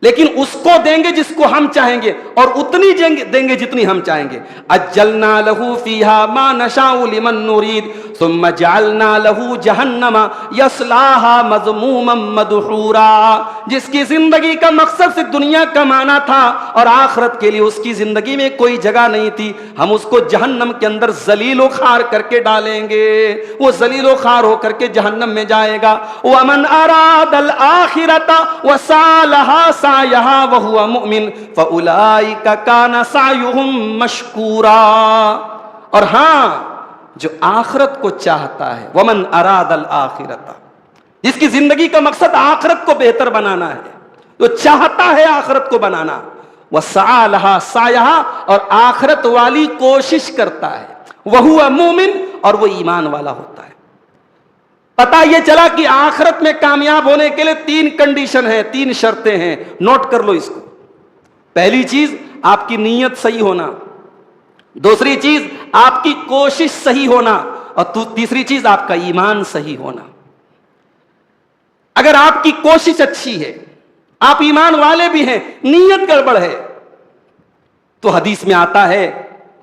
لیکن اس کو دیں گے جس کو ہم چاہیں گے، اور اتنی دیں گے جتنی ہم چاہیں گے۔ اجلنا لہ فیہا ما نشاء لمن نرید ثم جعلنا لہ جہنم یصلاھا مذموما مدحورا، جس کی زندگی کا مقصد صرف دنیا کمانا تھا اور آخرت کے لیے اس کی زندگی میں کوئی جگہ نہیں تھی، ہم اس کو جہنم کے اندر ذلیل و خوار کر کے ڈالیں گے، وہ ذلیل و خوار ہو کر کے جہنم میں جائے گا۔ ومن اراد الآخرۃ وسعى لها سعيها وهو مؤمن فأولئك كان سعيهم مشكورا، اور ہاں جو آخرت کو چاہتا ہے، ومن اراد الآخرۃ، جس کی زندگی کا مقصد آخرت کو بہتر بنانا ہے، جو چاہتا ہے آخرت کو بنانا، وسعی لہا سعیہا، اور آخرت والی کوشش کرتا ہے، وہو مومن، اور وہ ایمان والا ہوتا ہے۔ پتہ یہ چلا کہ آخرت میں کامیاب ہونے کے لیے 3 کنڈیشن ہیں، 3 شرطیں ہیں، نوٹ کر لو اس کو۔ پہلی چیز آپ کی نیت صحیح ہونا، دوسری چیز آپ کی کوشش صحیح ہونا، اور تیسری چیز آپ کا ایمان صحیح ہونا۔ اگر آپ کی کوشش اچھی ہے، آپ ایمان والے بھی ہیں، نیت گڑبڑ ہے، تو حدیث میں آتا ہے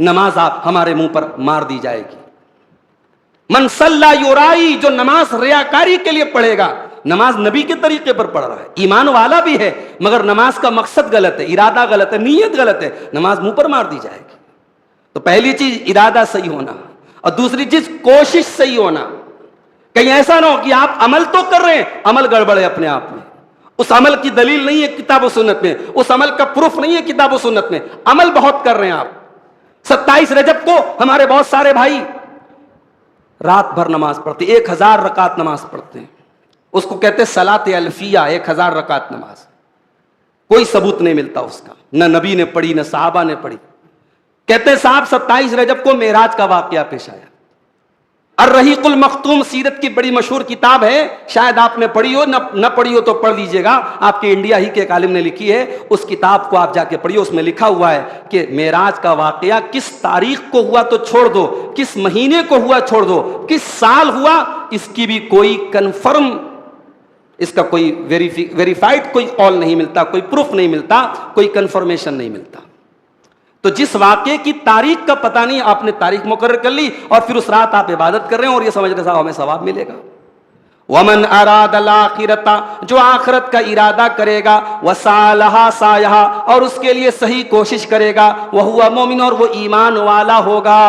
نماز آپ ہمارے منہ پر مار دی جائے گی۔ من صلی یرائی، جو نماز ریاکاری کے لیے پڑھے گا، نماز نبی کے طریقے پر پڑھ رہا ہے، ایمان والا بھی ہے، مگر نماز کا مقصد غلط ہے، ارادہ غلط ہے، نیت غلط ہے، نماز منہ پر مار دی جائے گی۔ تو پہلی چیز ارادہ صحیح ہونا، اور دوسری چیز کوشش صحیح ہونا۔ کہیں ایسا نہ ہو کہ آپ عمل تو کر رہے ہیں، عمل گڑبڑ ہے اپنے آپ میں، اس عمل کی دلیل نہیں ہے کتاب و سنت میں، اس عمل کا پروف نہیں ہے کتاب و سنت میں، عمل بہت کر رہے ہیں آپ۔ 27 رجب کو ہمارے بہت سارے بھائی رات بھر نماز پڑھتے، 1000 رکعت نماز پڑھتے ہیں، اس کو کہتے ہیں صلاۃ الفیہ، 1000 رکعت نماز۔ کوئی ثبوت نہیں ملتا اس کا، نہ نبی نے پڑھی نہ صحابہ نے پڑھی۔ کہتے ہیں صاحب 27 رجب کو معراج کا واقعہ پیش آیا۔ الرحیق المختوم سیرت کی بڑی مشہور کتاب ہے، شاید آپ نے پڑھی ہو، نہ پڑھی ہو تو پڑھ لیجئے گا، آپ کے انڈیا ہی کے ایک عالم نے لکھی ہے، اس کتاب کو آپ جا کے پڑھیے، اس میں لکھا ہوا ہے کہ معراج کا واقعہ کس تاریخ کو ہوا تو چھوڑ دو، کس مہینے کو ہوا چھوڑ دو، کس سال ہوا، اس کی بھی کوئی کنفرم، اس کا کوئی ویریفائڈ کوئی قول نہیں ملتا، کوئی پروف نہیں ملتا، کوئی کنفرمیشن نہیں ملتا۔ تو جس واقعے کی تاریخ کا پتہ نہیں، آپ نے تاریخ مقرر کر لی اور پھر اس رات آپ عبادت کر رہے ہیں اور یہ سمجھ رہے صاحب ہمیں ثواب ملے گا۔ ومن اراد الاخرۃ، جو آخرت کا ارادہ کرے گا، وسعی لہا سعیہا، اور اس کے لیے صحیح کوشش کرے گا، وہو مومن، اور وہ ایمان والا ہوگا،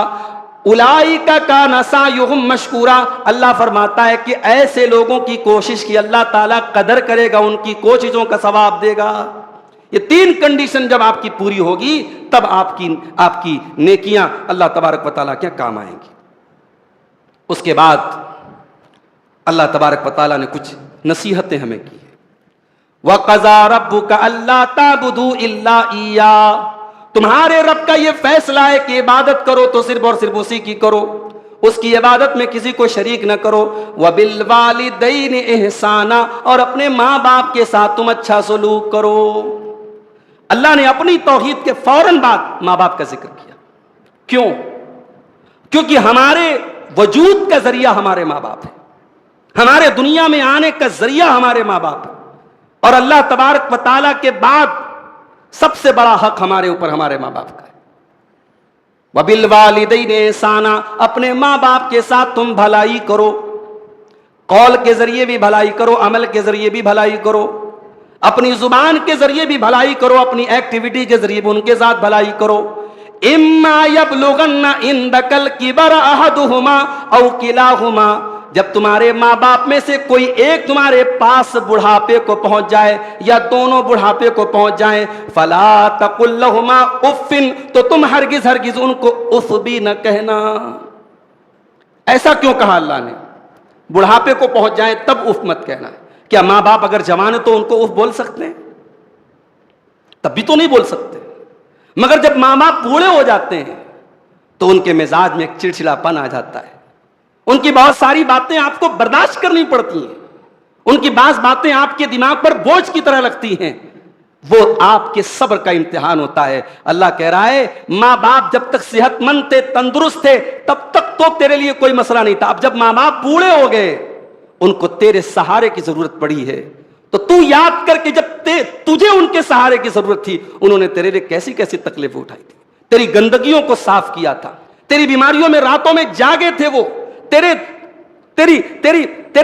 اولئک کان سعیہم مشکورا، اللہ فرماتا ہے کہ ایسے لوگوں کی کوشش کی اللہ تعالیٰ قدر کرے گا، ان کی کوششوں کا ثواب دے گا۔ یہ 3 کنڈیشن جب آپ کی پوری ہوگی تب آپ کی نیکیاں اللہ تبارک و تعالیٰ کے کام آئیں گی۔ اس کے بعد اللہ تبارک و تعالیٰ نے کچھ نصیحتیں ہمیں کی ہیں۔ وَقَضَىٰ رَبُّكَ أَلَّا تَعْبُدُوا إِلَّا إِيَّاهُ، تمہارے رب کا یہ فیصلہ ہے کہ عبادت کرو تو صرف اور صرف اسی کی کرو، اس کی عبادت میں کسی کو شریک نہ کرو۔ وَبِالْوَالِدَيْنِ إِحْسَانًا، اور اپنے ماں باپ کے ساتھ تم اچھا سلوک کرو۔ اللہ نے اپنی توحید کے فوراً بعد ماں باپ کا ذکر کیا۔ کیوں؟ کیونکہ ہمارے وجود کا ذریعہ ہمارے ماں باپ ہیں، ہمارے دنیا میں آنے کا ذریعہ ہمارے ماں باپ ہیں، اور اللہ تبارک و تعالیٰ کے بعد سب سے بڑا حق ہمارے اوپر ہمارے ماں باپ کا ہے۔ وَبِالْوَالِدَيْنِ إِحْسَانًا، اپنے ماں باپ کے ساتھ تم بھلائی کرو، قول کے ذریعے بھی بھلائی کرو، عمل کے ذریعے بھی بھلائی کرو، اپنی زبان کے ذریعے بھی بھلائی کرو، اپنی ایکٹیویٹی کے ذریعے بھی ان کے ساتھ بھلائی کرو۔ اما یبلغن عندک الکبر احدہما او کلاہما، جب تمہارے ماں باپ میں سے کوئی ایک تمہارے پاس بڑھاپے کو پہنچ جائے یا دونوں بڑھاپے کو پہنچ جائیں، فلا تقل لہما اف، تو تم ہرگز ان کو اف بھی نہ کہنا۔ ایسا کیوں کہا اللہ نے؟ بڑھاپے کو پہنچ جائیں تب اف مت کہنا ہے۔ کیا ماں باپ اگر جوان ہیں تو ان کو اف بول سکتے ہیں؟ تب بھی تو نہیں بول سکتے، مگر جب ماں باپ بوڑھے ہو جاتے ہیں تو ان کے مزاج میں ایک چڑچڑاپن آ جاتا ہے، ان کی بہت ساری باتیں آپ کو برداشت کرنی پڑتی ہیں، ان کی بعض باتیں آپ کے دماغ پر بوجھ کی طرح لگتی ہیں، وہ آپ کے صبر کا امتحان ہوتا ہے۔ اللہ کہہ رہا ہے ماں باپ جب تک صحت مند تھے، تندرست تھے، تب تک تو تیرے لیے کوئی مسئلہ نہیں تھا، اب جب ماں باپ بوڑھے ہو گئے، ان کو تیرے سہارے کی ضرورت پڑی ہے، تو یاد کر کے جب تجھے ان کے سہارے کی ضرورت تھی، انہوں نے تیرے لیے کیسی کیسی تکلیفیں اٹھائی تھی، تیری گندگیوں کو صاف کیا تھا، تیری بیماریوں میں راتوں میں جاگے تھے، وہ تیرے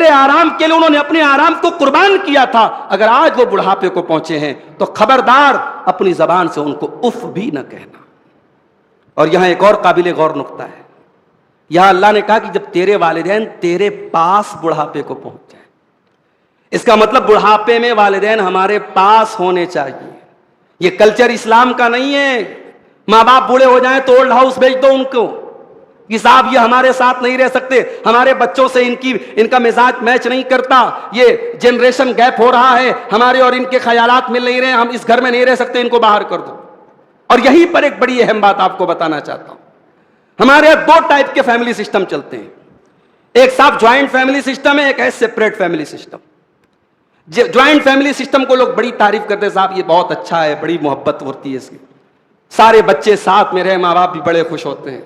آرام کے لیے انہوں نے اپنے آرام کو قربان کیا تھا۔ اگر آج وہ بڑھاپے کو پہنچے ہیں تو خبردار اپنی زبان سے ان کو اف بھی نہ کہنا۔ اور یہاں ایک اور قابل غور نقطہ ہے، یہاں اللہ نے کہا کہ جب تیرے والدین تیرے پاس بڑھاپے کو پہنچ جائیں، اس کا مطلب بڑھاپے میں والدین ہمارے پاس ہونے چاہیے۔ یہ کلچر اسلام کا نہیں ہے، ماں باپ بوڑھے ہو جائیں تو اولڈ ہاؤس بھیج دو ان کو، کہ صاحب یہ ہمارے ساتھ نہیں رہ سکتے, ہمارے بچوں سے ان کا مزاج میچ نہیں کرتا, یہ جنریشن گیپ ہو رہا ہے, ہمارے اور ان کے خیالات مل نہیں رہے, ہم اس گھر میں نہیں رہ سکتے, ان کو باہر کر دو. اور یہیں پر ایک بڑی اہم بات آپ کو بتانا چاہتا ہوں. ہمارے یہاں دو ٹائپ کے فیملی سسٹم چلتے ہیں. ایک صاحب جوائنٹ فیملی سسٹم ہے, ایک ہے separate family system. Joint family system کو لوگ بڑی تعریف کرتے ہیں, صاحب یہ بہت اچھا ہے, بڑی محبت ہوتی ہے اس کی, سارے بچے ساتھ میں رہے, ماں باپ بھی بڑے خوش ہوتے ہیں.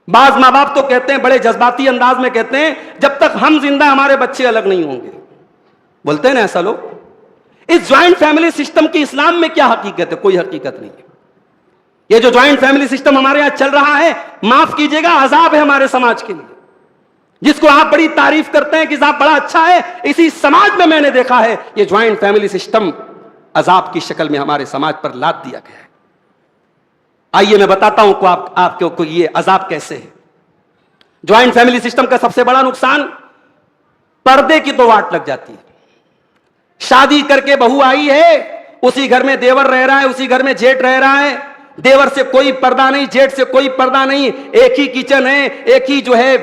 بعض ماں باپ تو کہتے ہیں بڑے جذباتی انداز میں کہتے ہیں, جب تک ہم زندہ ہمارے بچے الگ نہیں ہوں گے. بولتے ہیں نا ایسا لوگ. اس جوائنٹ فیملی سسٹم کی اسلام میں کیا حقیقت ہے؟ کوئی حقیقت نہیں ہے. یہ جو جوائنٹ فیملی سسٹم ہمارے یہاں چل رہا ہے, معاف کیجئے گا, عذاب ہے ہمارے سماج کے لیے. جس کو آپ بڑی تعریف کرتے ہیں کہ صاحب بڑا اچھا ہے, اسی سماج میں نے دیکھا ہے یہ جوائنٹ فیملی سسٹم عذاب کی شکل میں ہمارے سماج پر لاد دیا گیا ہے. آئیے میں بتاتا ہوں کو آپ کو یہ عذاب کیسے ہے. جوائنٹ فیملی سسٹم کا سب سے بڑا نقصان, پردے کی تو واٹ لگ جاتی ہے. شادی کر کے بہو آئی ہے, اسی گھر میں دیور رہ رہا ہے, اسی گھر میں جیٹ رہ رہا ہے, دیور سے کوئی پردہ نہیں, جیٹ سے کوئی پردہ نہیں, ایک ہی کچن ہے, ایک ہی جو ہے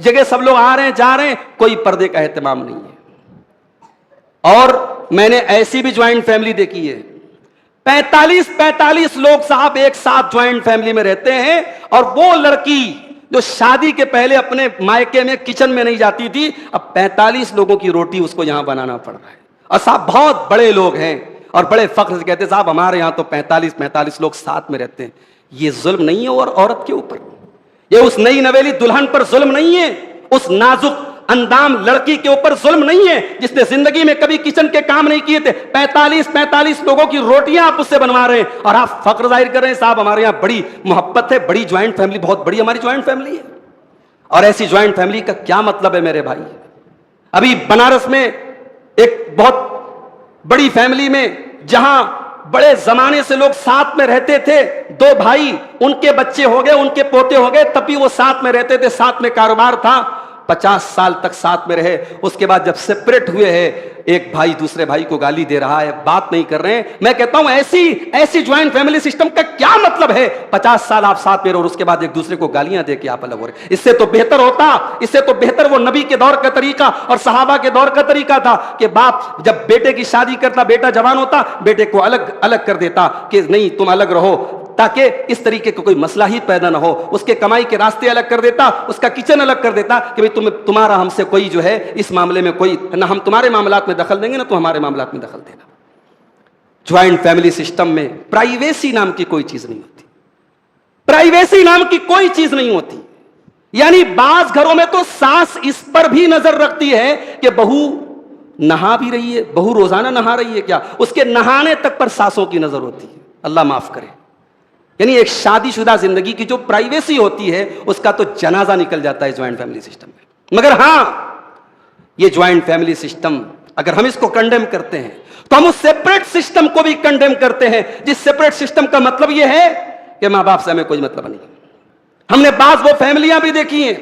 جگہ سب لوگ آ رہے ہیں جا رہے ہیں, کوئی پردے کا اہتمام نہیں ہے. اور میں نے ایسی بھی جوائنٹ فیملی دیکھی ہے, 45 لوگ صاحب ایک ساتھ جوائنٹ فیملی میں رہتے ہیں, اور وہ لڑکی جو شادی کے پہلے اپنے مائکے میں کچن میں نہیں جاتی تھی, اب 45 لوگوں کی روٹی اس کو یہاں بنانا پڑ رہا ہے. اور صاحب بہت بڑے لوگ ہیں اور بڑے فخر سے کہتے ہیں صاحب ہمارے یہاں تو 45 لوگ ساتھ میں رہتے ہیں. یہ ظلم نہیں ہے اور عورت کے اوپر, یہ اس نئی نویلی دلہن پر ظلم نہیں ہے, اس نازک اندام لڑکی کے اوپر ظلم نہیں ہے جس نے زندگی میں کبھی کچن کے کام نہیں کیے تھے. 45 لوگوں کی روٹیاں آپ اس سے بنوا رہے ہیں اور آپ فخر ظاہر کر رہے ہیں صاحب ہمارے یہاں بڑی محبت ہے, بڑی جوائنٹ فیملی, بہت بڑی ہماری جوائنٹ فیملی ہے. اور ایسی جوائنٹ فیملی کا کیا مطلب ہے میرے بھائی؟ ابھی بنارس میں ایک بہت بڑی فیملی میں, جہاں بڑے زمانے سے لوگ ساتھ میں رہتے تھے, 2 بھائی, ان کے بچے ہو گئے, ان کے پوتے ہو گئے, تب بھی وہ ساتھ میں رہتے تھے, ساتھ میں کاروبار تھا, 50 سال تک ساتھ میں رہے. اس کے بعد جب سپریٹ ہوئے ہیں, ایک بھائی دوسرے بھائی کو گالی دے رہا ہے, بات نہیں کر رہے ہیں. میں کہتا ہوں ایسی جوائنٹ فیملی سسٹم کا کیا مطلب ہے؟ 50 سال آپ ساتھ میں رہو اور اس کے بعد ایک دوسرے کو گالیاں دے کے آپ الگ ہو رہے. اس سے تو بہتر ہوتا, اس سے تو بہتر وہ نبی کے دور کا طریقہ اور صحابہ کے دور کا طریقہ تھا کہ باپ جب بیٹے کی شادی کرتا, بیٹا جوان ہوتا, بیٹے کو الگ کر دیتا کہ نہیں تم الگ رہو, تاکہ اس طریقے کا کوئی مسئلہ ہی پیدا نہ ہو. اس کے کمائی کے راستے الگ کر دیتا, اس کا کچن الگ کر دیتا کہ بھئی تمہارا ہم سے کوئی جو ہے اس معاملے میں کوئی نہ, ہم تمہارے معاملات میں دخل دیں گے نہ تو ہمارے معاملات میں دخل دینا. جوائنٹ فیملی سسٹم میں پرائیویسی نام کی کوئی چیز نہیں ہوتی, پرائیویسی نام کی کوئی چیز نہیں ہوتی. یعنی بعض گھروں میں تو ساس اس پر بھی نظر رکھتی ہے کہ بہو نہا بھی رہی ہے, بہو روزانہ نہا رہی ہے کیا, اس کے نہانے تک پر ساسوں کی نظر ہوتی ہے. اللہ معاف کرے. یعنی ایک شادی شدہ زندگی کی جو پرائیویسی ہوتی ہے اس کا تو جنازہ نکل جاتا ہے جوائنٹ فیملی سسٹم میں. مگر ہاں, یہ جوائنٹ فیملی سسٹم اگر ہم اس کو کنڈیم کرتے ہیں تو ہم اس سیپریٹ سسٹم کو بھی کنڈیم کرتے ہیں, جس سیپریٹ سسٹم کا مطلب یہ ہے کہ ماں باپ سے ہمیں کوئی مطلب نہیں. ہم نے بعض وہ فیملیاں بھی دیکھی ہیں,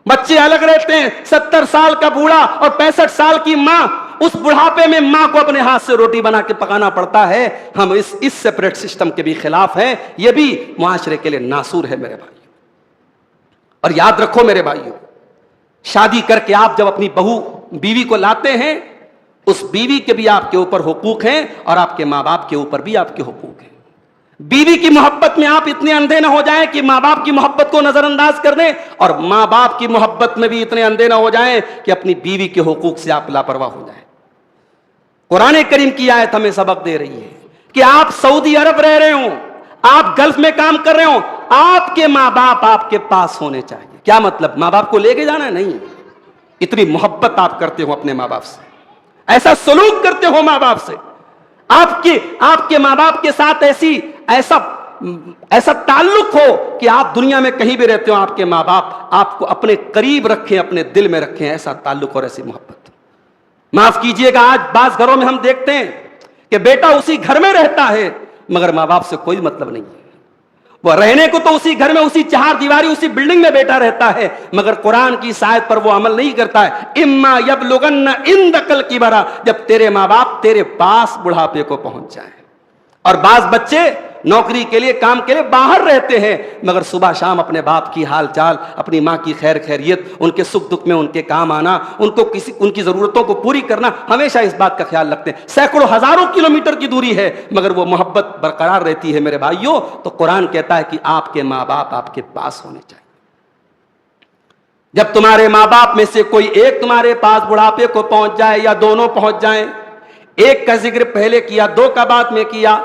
بچے الگ رہتے ہیں, 70 سال کا بوڑھا اور 65 سال کی ماں, اس بڑھاپے میں ماں کو اپنے ہاتھ سے روٹی بنا کے پکانا پڑتا ہے. ہم اس سیپریٹ سسٹم کے بھی خلاف ہیں, یہ بھی معاشرے کے لیے ناسور ہے میرے بھائیو. اور یاد رکھو میرے بھائیو, شادی کر کے آپ جب اپنی بیوی کو لاتے ہیں, اس بیوی کے بھی آپ کے اوپر حقوق ہیں اور آپ کے ماں باپ کے اوپر بھی آپ کے حقوق ہیں. بیوی کی محبت میں آپ اتنے اندھے نہ ہو جائیں کہ ماں باپ کی محبت کو نظر انداز کر دیں, اور ماں باپ کی محبت میں بھی اتنے اندھے نہ ہو جائیں کہ اپنی بیوی کے حقوق سے آپ لاپرواہ ہو جائیں. قرآن کریم کی آیت ہمیں سبق دے رہی ہے کہ آپ سعودی عرب رہ رہے ہوں, آپ گلف میں کام کر رہے ہوں, آپ کے ماں باپ آپ کے پاس ہونے چاہیے. کیا مطلب, ماں باپ کو لے کے جانا ہے؟ نہیں, اتنی محبت آپ کرتے ہو اپنے ماں باپ سے, ایسا سلوک کرتے ہو ماں باپ سے, آپ کے ماں باپ کے ساتھ ایسا تعلق ہو کہ آپ دنیا میں کہیں بھی رہتے ہو, آپ کے ماں باپ آپ کو اپنے قریب رکھیں, اپنے دل میں رکھیں. ایسا تعلق اور ایسی محبت. معاف کیجئے گا, آج بعض گھروں میں ہم دیکھتے ہیں کہ بیٹا اسی گھر میں رہتا ہے مگر ماں باپ سے کوئی مطلب نہیں ہے. وہ رہنے کو تو اسی گھر میں, اسی 4 دیواری, اسی بلڈنگ میں بیٹا رہتا ہے, مگر قرآن کی اس آیت پر وہ عمل نہیں کرتا ہے. اما یبلغن عندک الکبر, جب تیرے ماں باپ تیرے پاس بڑھاپے کو پہنچ جائیں. اور بعض بچے نوکری کے لیے کام کے لیے باہر رہتے ہیں، مگر صبح شام اپنے باپ کی حال چال، اپنی ماں کی خیر خیریت، ان کے سکھ دکھ میں ان کے کام آنا، ان کی ضرورتوں کو پوری کرنا، ہمیشہ اس بات کا خیال رکھتے ہیں۔ سینکڑوں ہزاروں کلومیٹر کی دوری ہے مگر وہ محبت برقرار رہتی ہے میرے بھائیوں۔ تو قرآن کہتا ہے کہ آپ کے ماں باپ آپ کے پاس ہونے چاہیے۔ جب تمہارے ماں باپ میں سے کوئی ایک تمہارے پاس بڑھاپے کو پہنچ جائے یا دونوں پہنچ جائیں، ایک کا ذکر پہلے کیا، دو کا بعد میں کیا،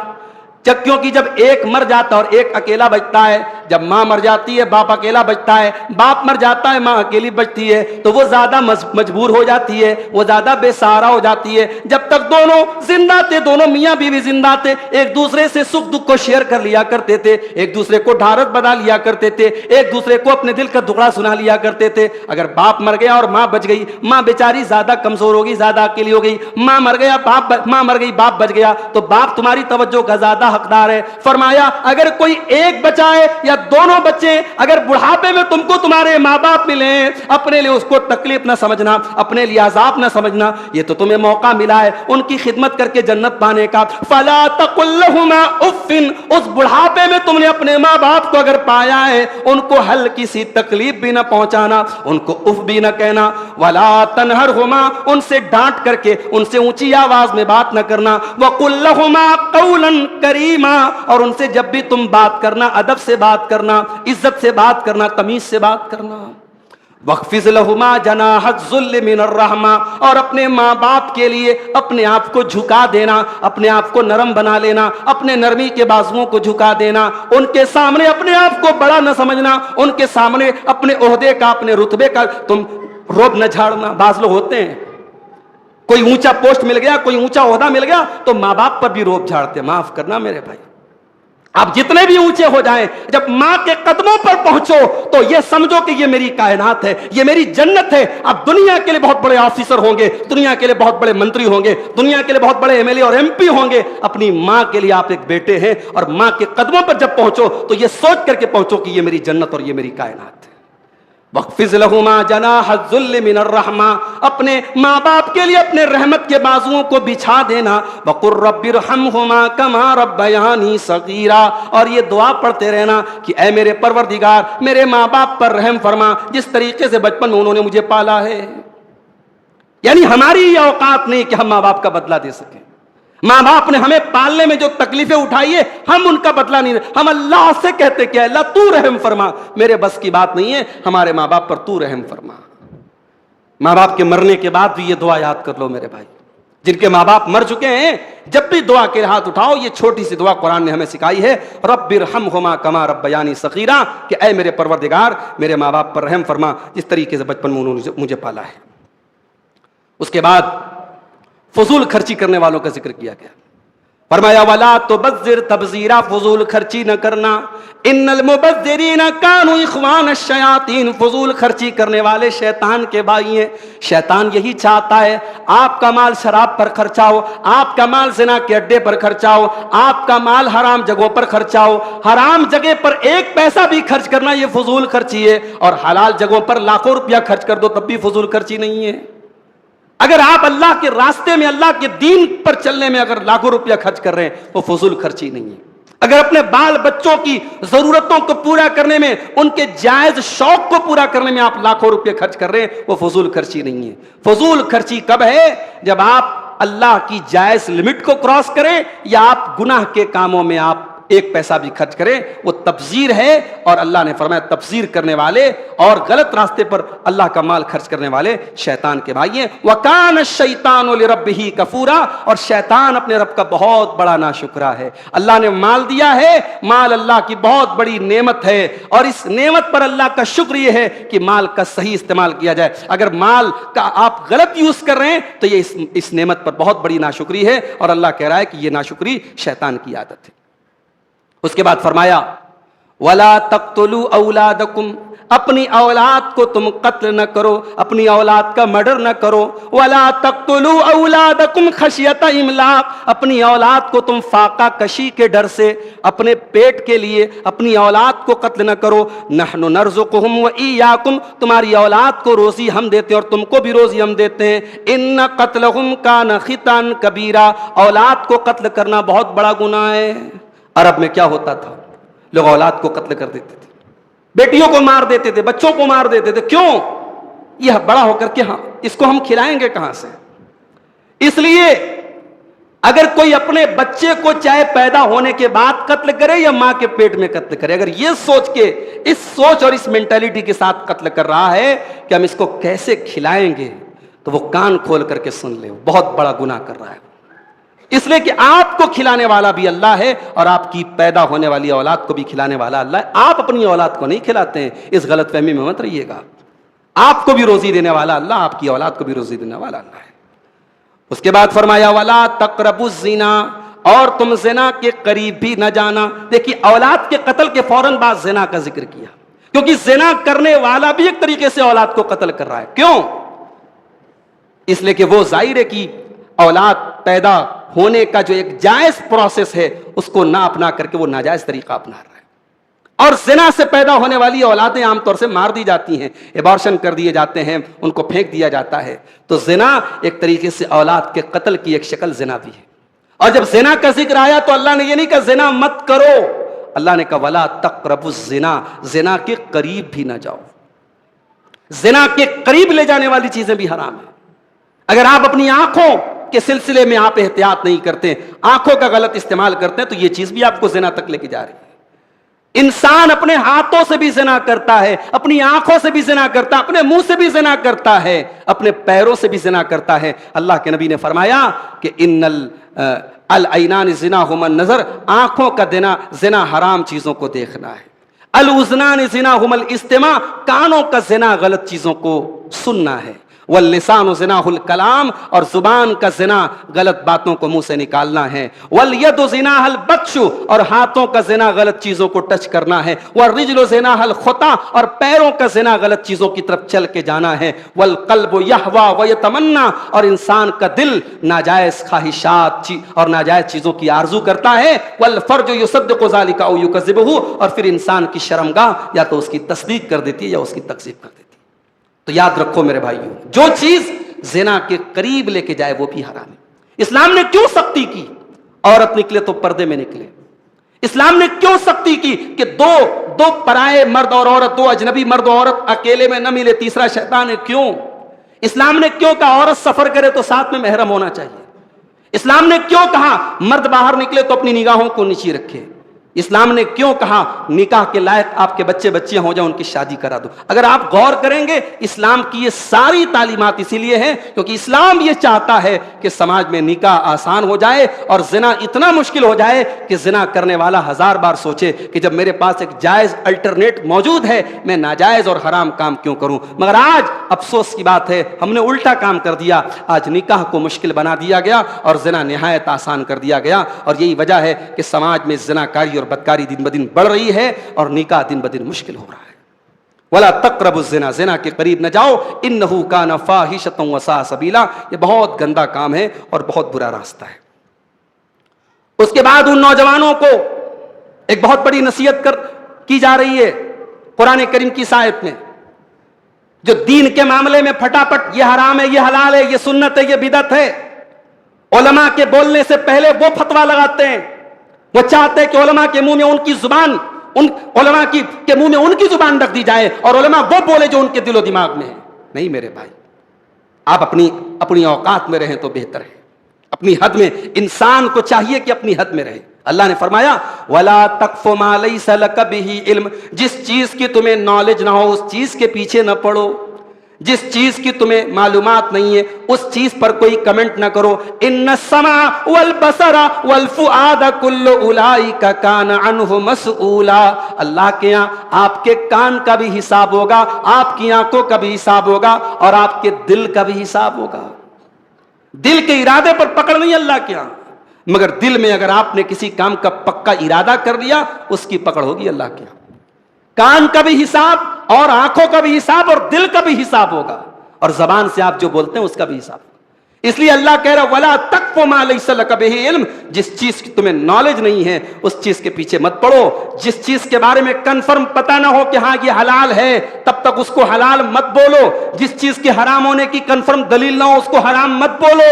کیونکہ جب ایک مر جاتا اور ایک اکیلا بچتا ہے، جب ماں مر جاتی ہے باپ اکیلا بچتا ہے، باپ مر جاتا ہے ماں اکیلی بچتی ہے، تو وہ زیادہ مجبور ہو جاتی ہے، وہ زیادہ بے سہارا ہو جاتی ہے۔ جب تک دونوں زندہ تھے، دونوں میاں بیوی زندہ تھے، ایک دوسرے سے سکھ دکھ کو شیئر کر لیا کرتے تھے، ایک دوسرے کو ڈھارس بنا لیا کرتے تھے، ایک دوسرے کو اپنے دل کا دکڑا سنا لیا کرتے تھے۔ اگر باپ مر گیا اور ماں بچ گئی، ماں بیچاری زیادہ کمزور ہوگی، زیادہ اکیلی ہو گئی، ماں مر گئی باپ بچ گیا، تو باپ تمہاری توجہ کا زیادہ حقدار ہے۔ فرمایا اگر کوئی ایک بچائے یا دونوں بچے، اگر بڑھاپے میں تم کو تمہارے ماں باپ ملیں، اپنے لیے اس کو تکلیف نہ سمجھنا، اپنے لیے عذاب نہ سمجھنا، یہ تو تمہیں موقع ملا ہے ان کی خدمت کر کے جنت پانے کا۔ فلا تقل لهما اف، اس بڑھاپے میں تم نے اپنے ماں باپ کو اگر پایا ہے، ان کو ہلکی سی تکلیف بھی نہ پہنچانا، ان کو اف بھی نہ کہنا۔ ولا تنہرهما، ان سے ڈانٹ کر کے ان سے اونچی آواز میں بات نہ کرنا۔ وقل لهما قولا کریما، اور ان سے جب بھی تم بات کرنا ادب سے بات کرنا، عزت سے بات کرنا، تمیز سے بات کرنا۔ وَاخْفِضْ لَهُمَا جَنَاحَ الذُّلِّ مِنَ الرَّحْمَةِ، اور اپنے ماں باپ کے لیے اپنے آپ کو جھکا دینا، اپنے آپ کو نرم بنا لینا، اپنے نرمی کے بازوؤں کو جھکا دینا، ان کے سامنے اپنے آپ کو بڑا نہ سمجھنا، ان کے سامنے اپنے عہدے کا، اپنے رتبے کا تم روب نہ جھاڑنا۔ بعض لوگ ہوتے ہیں کوئی اونچا پوسٹ مل گیا، کوئی اونچا عہدہ مل گیا تو ماں باپ پر بھی روب جھاڑتے۔ معاف کرنا میرے بھائی، آپ جتنے بھی اونچے ہو جائیں، جب ماں کے قدموں پر پہنچو تو یہ سمجھو کہ یہ میری کائنات ہے، یہ میری جنت ہے۔ اب دنیا کے لیے بہت بڑے آفیسر ہوں گے، دنیا کے لیے بہت بڑے منتری ہوں گے، دنیا کے لیے بہت بڑے ایم ایل اے اور ایم پی ہوں گے، اپنی ماں کے لیے آپ ایک بیٹے ہیں، اور ماں کے قدموں پر جب پہنچو تو یہ سوچ کر کے پہنچو کہ یہ میری جنت اور یہ میری کائنات ہے۔ وَاخْفِضْ لَهُمَا جَنَاحَ الذُّلِّ مِنَ الرَّحْمَةِ، اپنے ماں باپ کے لیے اپنے رحمت کے بازوؤں کو بچھا دینا۔ وَقُلْ رَبِّ ارْحَمْهُمَا كَمَا رَبَّيَانِي صَغِيرًا، اور یہ دعا پڑھتے رہنا کہ اے میرے پروردگار، میرے ماں باپ پر رحم فرما جس طریقے سے بچپن میں انہوں نے مجھے پالا ہے۔ یعنی ہماری یہ اوقات نہیں کہ ہم ماں باپ کا بدلہ دے سکیں۔ ماں باپ نے ہمیں پالنے میں جو تکلیفیں اٹھائی ہے، ہم ان کا بدلہ نہیں، ہم اللہ سے کہتے کہ اللہ تو رحم فرما، میرے بس کی بات نہیں ہے، ہمارے ماں باپ پر تو رحم فرما۔ ماں باپ کے مرنے کے بعد بھی یہ دعا یاد کر لو میرے بھائی، جن کے ماں باپ مر چکے ہیں، جب بھی دعا کے ہاتھ اٹھاؤ، یہ چھوٹی سی دعا قرآن نے ہمیں سکھائی ہے، رب ارحمہما کما ربیانی صغیرا، کہ اے میرے پروردگار، میرے ماں باپ پر رحم فرما جس طریقے سے بچپن میں انہوں نے مجھے پالا ہے۔ اس کے بعد فضول خرچی کرنے والوں کا ذکر کیا گیا۔ فرمایا ولا تبذر تبذیرا، فضول خرچی نہ کرنا، ان المبذرین کانوا اخوان الشیاطین، فضول خرچی کرنے والے شیطان کے بھائی ہیں۔ شیطان یہی چاہتا ہے آپ کا مال شراب پر خرچا ہو، آپ کا مال زنا کے اڈے پر خرچا ہو، آپ کا مال حرام جگہوں پر خرچا ہو۔ حرام جگہ پر ایک پیسہ بھی خرچ کرنا یہ فضول خرچی ہے، اور حلال جگہوں پر لاکھوں روپیہ خرچ کر دو تب بھی فضول خرچی نہیں ہے۔ اگر آپ اللہ کے راستے میں، اللہ کے دین پر چلنے میں اگر لاکھوں روپیہ خرچ کر رہے ہیں وہ فضول خرچی نہیں ہے۔ اگر اپنے بال بچوں کی ضرورتوں کو پورا کرنے میں، ان کے جائز شوق کو پورا کرنے میں آپ لاکھوں روپے خرچ کر رہے ہیں وہ فضول خرچی نہیں ہے۔ فضول خرچی کب ہے؟ جب آپ اللہ کی جائز لمٹ کو کراس کریں، یا آپ گناہ کے کاموں میں آپ ایک پیسہ بھی خرچ کریں، وہ تبذیر ہے۔ اور اللہ نے فرمایا تبذیر کرنے والے اور غلط راستے پر اللہ کا مال خرچ کرنے والے شیطان کے بھائی ہیں۔ وَكَانَ الشَّيْطَانُ لِرَبِّهِ كَفُورًا، اور شیطان اپنے رب کا بہت بڑا ناشکرا ہے۔ اللہ نے مال دیا ہے، مال اللہ کی بہت بڑی نعمت ہے، اور اس نعمت پر اللہ کا شکر یہ ہے کہ مال کا صحیح استعمال کیا جائے۔ اگر مال کا آپ غلط یوز کر رہے ہیں تو یہ اس نعمت پر بہت بڑی ناشکری ہے، اور اللہ کہہ رہا ہے کہ یہ ناشکری شیطان کی عادت ہے۔ اس کے بعد فرمایا وَلَا تَقْتُلُوا أَوْلَادَكُمْ، اپنی اولاد کو تم قتل نہ کرو، اپنی اولاد کا مرڈر نہ کرو۔ وَلَا تَقْتُلُوا أَوْلَادَكُمْ خَشْيَةَ إِمْلَاقٍ، اپنی اولاد کو تم فاقہ کشی کے ڈر سے، اپنے پیٹ کے لیے اپنی اولاد کو قتل نہ کرو۔ نَحْنُ نَرْزُقُهُمْ وَإِيَّاكُمْ، تمہاری اولاد کو روزی ہم دیتے ہیں اور تم کو بھی روزی ہم دیتے ہیں۔ إِنَّ قَتْلَهُمْ كَانَ خِطْئًا كَبِيرًا، اولاد کو قتل کرنا بہت بڑا گناہ ہے۔ عرب میں کیا ہوتا تھا؟ لوگ اولاد کو قتل کر دیتے تھے، بیٹیوں کو مار دیتے تھے، بچوں کو مار دیتے تھے. کیوں؟ یہ بڑا ہو کر کے اس کو ہم کھلائیں گے کہاں سے؟ اس لیے اگر کوئی اپنے بچے کو چاہے پیدا ہونے کے بعد قتل کرے یا ماں کے پیٹ میں قتل کرے، اگر یہ سوچ کے، اس سوچ اور اس مینٹیلٹی کے ساتھ قتل کر رہا ہے کہ ہم اس کو کیسے کھلائیں گے، تو وہ کان کھول کر کے سن لے، بہت بڑا گناہ کر رہا ہے. اس لیے کہ آپ کو کھلانے والا بھی اللہ ہے اور آپ کی پیدا ہونے والی اولاد کو بھی کھلانے والا اللہ ہے. آپ اپنی اولاد کو نہیں کھلاتے ہیں، اس غلط فہمی میں مت رہیے گا. آپ کو بھی روزی دینے والا اللہ، آپ کی اولاد کو بھی روزی دینے والا اللہ ہے. اس کے بعد فرمایا وَلَا تَقْرَبُوا الزِّنَا، اور تم زنا کے قریب بھی نہ جانا. دیکھیے اولاد کے قتل کے فوراً بعد زنا کا ذکر کیا، کیونکہ زنا کرنے والا بھی ایک طریقے سے اولاد کو قتل کر رہا ہے. کیوں؟ اس لیے کہ وہ ظاہر ہے کہ اولاد پیدا ہونے کا جو ایک جائز پروسیس ہے اس کو نہ اپنا کر کے وہ ناجائز طریقہ اپنا رہا ہے. اور زنا سے پیدا ہونے والی اولادیں عام طور سے مار دی جاتی ہیں، ایبارشن کر دیے جاتے ہیں، ان کو پھینک دیا جاتا ہے. تو زنا ایک طریقے سے اولاد کے قتل کی ایک شکل زنا بھی ہے. اور جب زنا کا ذکر آیا تو اللہ نے یہ نہیں کہا زنا مت کرو، اللہ نے کہا وَلَا تَقْرَبُوا الزِّنَا، زنا کے قریب بھی نہ جاؤ. زنا کے قریب لے جانے والی چیزیں بھی حرام ہیں. اگر آپ اپنی آنکھوں کے سلسلے میں آپ احتیاط نہیں کرتے، آنکھوں کا غلط استعمال کرتے ہیں، تو یہ چیز بھی آپ کو زنا تک لے کے جا رہی ہے. انسان اپنے ہاتھوں سے بھی زنا کرتا ہے، اپنی آنکھوں سے بھی زنا کرتا ہے، اپنے منہ سے بھی زنا کرتا ہے، اپنے پیروں سے بھی زنا کرتا ہے. اللہ کے نبی نے فرمایا کہ ان العینان زناہما النظر، آنکھوں کا زنا حرام چیزوں کو دیکھنا ہے. الاذنان زناہما الاستماع، کانوں کا زنا غلط چیزوں کو سننا ہے. واللسان زناہ الکلام، اور زبان کا زنا غلط باتوں کو منہ سے نکالنا ہے. والید زناہ البطش، اور ہاتھوں کا زنا غلط چیزوں کو ٹچ کرنا ہے. والرجل زناہ الخطا، اور پیروں کا زنا غلط چیزوں کی طرف چل کے جانا ہے. والقلب یہوی ویتمنا، اور انسان کا دل ناجائز خواہشات اور ناجائز چیزوں کی آرزو کرتا ہے. والفرج یصدق ذلک او یکذبہ، اور پھر انسان کی شرمگاہ یا تو اس کی تصدیق کر دیتی ہے یا اس کی تکذیب کر دیتی ہے. تو یاد رکھو میرے بھائیوں، جو چیز زنا کے قریب لے کے جائے وہ بھی حرام ہے. اسلام نے کیوں سختی کی؟ عورت نکلے تو پردے میں نکلے. اسلام نے کیوں سختی کی کہ دو پرائے مرد اور عورت، دو اجنبی مرد اور عورت اکیلے میں نہ ملے، تیسرا شیطان ہے؟ کیوں؟ اسلام نے کیوں کہا عورت سفر کرے تو ساتھ میں محرم ہونا چاہیے؟ اسلام نے کیوں کہا مرد باہر نکلے تو اپنی نگاہوں کو نیچی رکھے؟ اسلام نے کیوں کہا نکاح کے لائق آپ کے بچے بچیاں ہو جائیں ان کی شادی کرا دو؟ اگر آپ غور کریں گے اسلام کی یہ ساری تعلیمات اسی لیے ہیں کیونکہ اسلام یہ چاہتا ہے کہ سماج میں نکاح آسان ہو جائے اور زنا اتنا مشکل ہو جائے کہ زنا کرنے والا 1000 بار سوچے کہ جب میرے پاس ایک جائز الٹرنیٹ موجود ہے میں ناجائز اور حرام کام کیوں کروں. مگر آج افسوس کی بات ہے ہم نے الٹا کام کر دیا. آج نکاح کو مشکل بنا دیا گیا اور زنا نہایت آسان کر دیا گیا. اور یہی وجہ ہے کہ سماج میں زنا کاری اور بدکاری دن بدن بڑھ رہی ہے اور نکاح دن بدن مشکل ہو رہا ہے. ولا تقربوا الزنا، زنا کے قریب نہ جاؤ، انہ کان فاحشۃ وساء سبیلا، یہ بہت گندا کام ہے اور بہت برا راستہ ہے. اس کے بعد ان نوجوانوں کو ایک بہت بڑی نصیحت کی جا رہی ہے قرآن کریم کی آیت میں، جو دین کے معاملے میں پھٹاپٹ یہ حرام ہے، یہ حلال ہے، یہ سنت ہے، یہ بدعت ہے، علماء کے بولنے سے پہلے وہ فتویٰ لگاتے ہیں. وہ چاہتے ہیں کہ علماء کے منہ میں ان کی زبان، علماء کے منہ میں ان کی زبان رکھ دی جائے اور علماء وہ بولے جو ان کے دل و دماغ میں ہے. نہیں میرے بھائی، آپ اپنی اوقات میں رہیں تو بہتر ہے. اپنی حد میں، انسان کو چاہیے کہ اپنی حد میں رہے. اللہ نے فرمایا وَلَا تَقْفُ مَا لَيْسَ لَكَ بِهِ علم، جس چیز کی تمہیں نالج نہ ہو اس چیز کے پیچھے نہ پڑو. جس چیز کی تمہیں معلومات نہیں ہے اس چیز پر کوئی کمنٹ نہ کرو. ان السمع والبصر والفؤاد کل اولئک کان عنہ مسئولا، اللہ کے یہاں آپ کے کان کا بھی حساب ہوگا، آپ کی آنکھوں کا بھی حساب ہوگا اور آپ کے دل کا بھی حساب ہوگا. دل کے ارادے پر پکڑ نہیں اللہ کے یہاں، مگر دل میں اگر آپ نے کسی کام کا پکا ارادہ کر لیا اس کی پکڑ ہوگی اللہ کے یہاں. کان کا بھی حساب اور آنکھوں کا بھی حساب اور دل کا بھی حساب ہوگا اور زبان سے آپ جو بولتے ہیں اس کا بھی حساب ہوگا. اس لیے اللہ کہہ رہا وَلَا تَقْفُ مَا لَيْسَ لَكَ بِهِ علم، جس چیز کی تمہیں نالج نہیں ہے اس چیز کے پیچھے مت پڑو. جس چیز کے بارے میں کنفرم پتہ نہ ہو کہ ہاں یہ حلال ہے تب تک اس کو حلال مت بولو. جس چیز کے حرام ہونے کی کنفرم دلیل نہ ہو اس کو حرام مت بولو.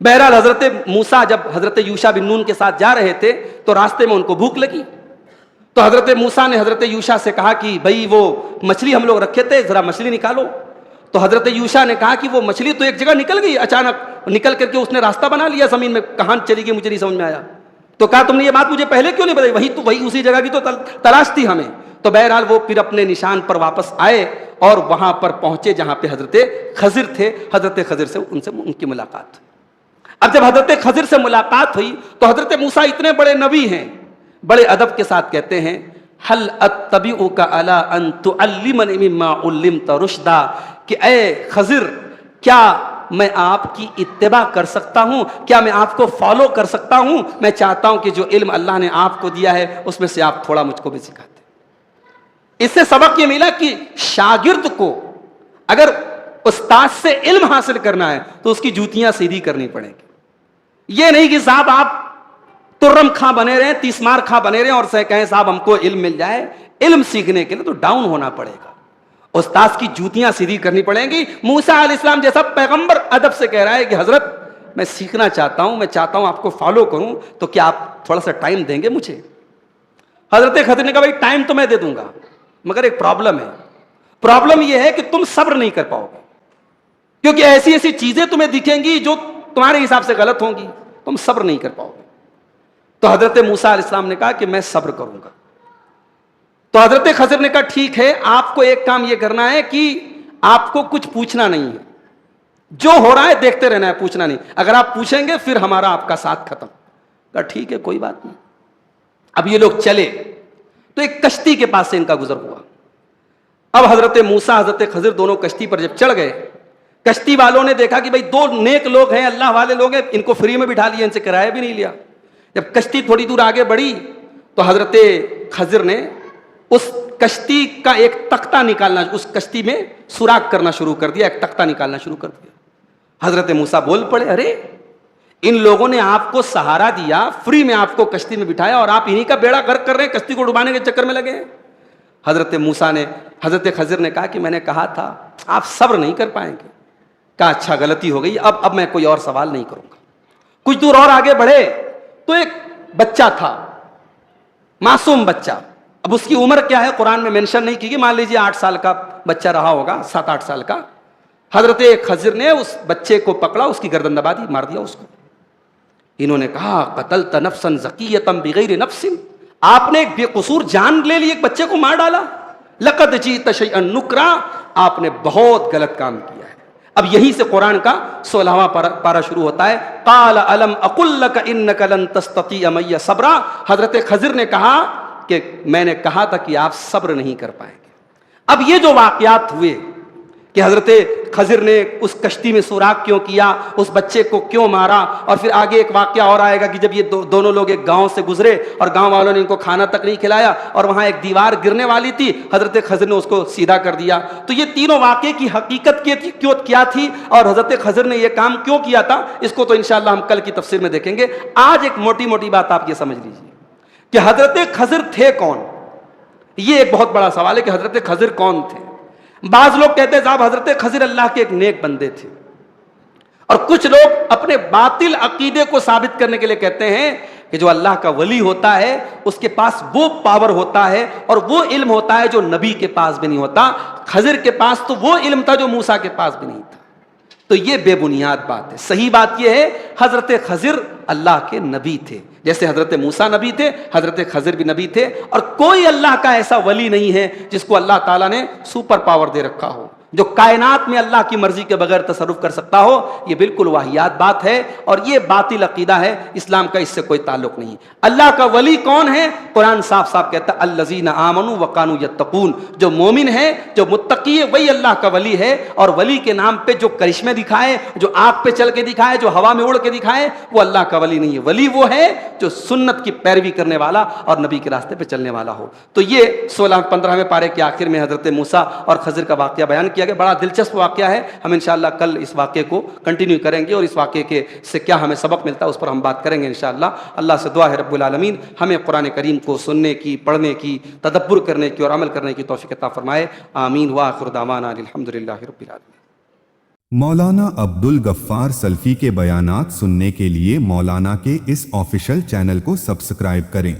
بہرحال حضرت موسیٰ جب حضرت یوشع بن نون کے ساتھ جا رہے تھے تو راستے میں ان کو بھوک لگی، تو حضرت موسیٰ نے حضرت یوشع سے کہا کہ بھائی وہ مچھلی ہم لوگ رکھے تھے، ذرا مچھلی نکالو۔ تو حضرت یوشع نے کہا کہ وہ مچھلی تو ایک جگہ نکل گئی، اچانک نکل کر کے اس نے راستہ بنا لیا زمین میں، کہاں چلی گئی مجھے نہیں سمجھ میں آیا۔ تو کہا تم نے یہ بات مجھے پہلے کیوں نہیں بتائی، وہی اسی جگہ کی تو تلاش تھی ہمیں۔ تو بہرحال وہ پھر اپنے نشان پر واپس آئے اور وہاں پر پہنچے جہاں پہ حضرت خضر تھے۔ حضرت خضر سے ان کی ملاقات ہوئی۔ اب جب حضرت خضر سے ملاقات ہوئی تو حضرت موسیٰ اتنے بڑے نبی ہیں، بڑے ادب کے ساتھ کہتے ہیں هل اتبعک علی ان تعلمنی مما علمت رشدا، کہ اے خضر کیا میں آپ کی اتباع کر سکتا ہوں، کیا میں آپ کو فالو کر سکتا ہوں؟ میں چاہتا ہوں کہ جو علم اللہ نے آپ کو دیا ہے اس میں سے آپ تھوڑا مجھ کو بھی سکھاتے۔ اس سے سبق یہ ملا کہ شاگرد کو اگر استاد سے علم حاصل کرنا ہے تو اس کی جوتیاں سیدھی کرنی پڑیں گی۔ یہ نہیں کہ صاحب آپ ترم خاں بنے رہے، تیسمار خاں بنے رہے اور سے کہیں صاحب ہم کو علم مل جائے۔ علم سیکھنے کے لیے تو ڈاؤن ہونا پڑے گا، استاد کی جوتیاں سیدھی کرنی پڑیں گی۔ موسیٰ علیہ السلام جیسا پیغمبر ادب سے کہہ رہا ہے کہ حضرت میں سیکھنا چاہتا ہوں، میں چاہتا ہوں آپ کو فالو کروں، تو کیا آپ تھوڑا سا ٹائم دیں گے مجھے؟ حضرت خضر نے کہا بھائی ٹائم تو میں دے دوں گا، مگر ایک پرابلم ہے۔ پرابلم یہ ہے کہ تم صبر نہیں کر پاؤ گے، کیونکہ ایسی ایسی چیزیں تمہیں دکھیں گی جو تمہارے حساب سے غلط ہوں گی، تم صبر نہیں کر پاؤ گے۔ تو حضرت موسیٰ علیہ السلام نے کہا کہ میں صبر کروں گا۔ تو حضرت خضر نے کہا ٹھیک ہے، آپ کو ایک کام یہ کرنا ہے کہ آپ کو کچھ پوچھنا نہیں ہے، جو ہو رہا ہے دیکھتے رہنا ہے، پوچھنا نہیں۔ اگر آپ پوچھیں گے پھر ہمارا آپ کا ساتھ ختم۔ کہا ٹھیک ہے کوئی بات نہیں۔ اب یہ لوگ چلے تو ایک کشتی کے پاس سے ان کا گزر ہوا۔ اب حضرت موسیٰ حضرت خضر دونوں کشتی پر جب چڑھ گئے، کشتی والوں نے دیکھا کہ بھئی دو نیک لوگ ہیں، اللہ والے لوگ ہیں، ان کو فری میں بٹھا لیا، ان سے کرایہ بھی نہیں لیا۔ جب کشتی تھوڑی دور آگے بڑھی تو حضرت خضر نے اس کشتی کا ایک تختہ نکالنا، اس کشتی میں سوراخ کرنا شروع کر دیا، ایک تختہ نکالنا شروع کر دیا۔ حضرت موسیٰ بول پڑے ارے ان لوگوں نے آپ کو سہارا دیا، فری میں آپ کو کشتی میں بٹھایا اور آپ انہی کا بیڑا غرق کر رہے ہیں، کشتی کو ڈبانے کے چکر میں لگے ہیں۔ حضرت خضر نے کہا کہ میں نے کہا تھا آپ صبر نہیں کر پائیں گے۔ کہا اچھا غلطی ہو گئی، اب میں کوئی اور سوال نہیں کروں گا۔ کچھ دور اور آگے بڑھے تو ایک بچہ تھا، معصوم بچہ۔ اب اس کی عمر کیا ہے قرآن میں مینشن نہیں کی، مان لیجیے 8 سال کا بچہ رہا ہوگا، 7-8 سال کا۔ حضرت خضر نے اس بچے کو پکڑا، اس کی گردن دبا دی، مار دیا اس کو۔ انہوں نے کہا قتلت نفسا زکیۃ بغیر نفس، آپ نے ایک بے قصور جان لے لی، ایک بچے کو مار ڈالا۔ لقد جئت شیئا نکرا، آپ نے بہت غلط کام کیا ہے۔ اب یہیں سے قرآن کا 16واں پارہ شروع ہوتا ہے۔ قال الم اقل لک انک لن تستطیع معی صبرا، حضرت خضر نے کہا کہ میں نے کہا تھا کہ آپ صبر نہیں کر پائیں گے۔ اب یہ جو واقعات ہوئے کہ حضرت خضر نے اس کشتی میں سوراخ کیوں کیا، اس بچے کو کیوں مارا، اور پھر آگے ایک واقعہ اور آئے گا کہ جب یہ دونوں لوگ ایک گاؤں سے گزرے اور گاؤں والوں نے ان کو کھانا تک نہیں کھلایا اور وہاں ایک دیوار گرنے والی تھی، حضرت خضر نے اس کو سیدھا کر دیا۔ تو یہ تینوں واقعے کی حقیقت کیا تھی اور حضرت خضر نے یہ کام کیوں کیا تھا، اس کو تو انشاءاللہ ہم کل کی تفسیر میں دیکھیں گے۔ آج ایک موٹی موٹی بات آپ یہ سمجھ لیجیے کہ حضرت خضر تھے کون۔ یہ ایک بہت بڑا سوال ہے کہ حضرت خضر کون تھے۔ بعض لوگ کہتے ہیں صاحب حضرت خضر اللہ کے ایک نیک بندے تھے، اور کچھ لوگ اپنے باطل عقیدے کو ثابت کرنے کے لیے کہتے ہیں کہ جو اللہ کا ولی ہوتا ہے اس کے پاس وہ پاور ہوتا ہے اور وہ علم ہوتا ہے جو نبی کے پاس بھی نہیں ہوتا۔ خضر کے پاس تو وہ علم تھا جو موسیٰ کے پاس بھی نہیں تھا۔ تو یہ بے بنیاد بات ہے۔ صحیح بات یہ ہے حضرت خضر اللہ کے نبی تھے، جیسے حضرت موسیٰ نبی تھے، حضرت خضر بھی نبی تھے، اور کوئی اللہ کا ایسا ولی نہیں ہے جس کو اللہ تعالیٰ نے سپر پاور دے رکھا ہو، جو کائنات میں اللہ کی مرضی کے بغیر تصرف کر سکتا ہو۔ یہ بالکل واہیات بات ہے اور یہ باطل عقیدہ ہے، اسلام کا اس سے کوئی تعلق نہیں۔ اللہ کا ولی کون ہے؟ قرآن صاف صاف کہتا ہے الذین آمنوا وکانوا یتقون، جو مومن ہے، جو متقی ہے، وہی اللہ کا ولی ہے۔ اور ولی کے نام پہ جو کرشمے دکھائے، جو آگ پہ چل کے دکھائے، جو ہوا میں اڑ کے دکھائے، وہ اللہ کا ولی نہیں ہے۔ ولی وہ ہے جو سنت کی پیروی کرنے والا اور نبی کے راستے پہ چلنے والا ہو۔ تو یہ 15ویں پارے کے آخر میں حضرت موسیٰ اور خضر کا واقعہ بیان کیا گیا۔ بڑا دلچسپ واقعہ ہے، ہم انشاءاللہ کل اس واقعے کو کنٹینیو کریں گے اور اس واقعے کے سے کیا ہمیں سبق ملتا ہے اس پر ہم بات کریں گے انشاءاللہ۔ اللہ سے دعا ہے رب العالمین ہمیں قرآن کریم کو سننے کی، پڑھنے کی، تدبر کرنے کی اور عمل کرنے کی توفیق عطا فرمائے۔ آمین۔ وآخر دعوانا الحمدللہ رب العالمین۔ مولانا عبدل غفار سلفی کے بیانات سننے کے لیے مولانا کے اس آفیشل چینل کو سبسکرائب کریں۔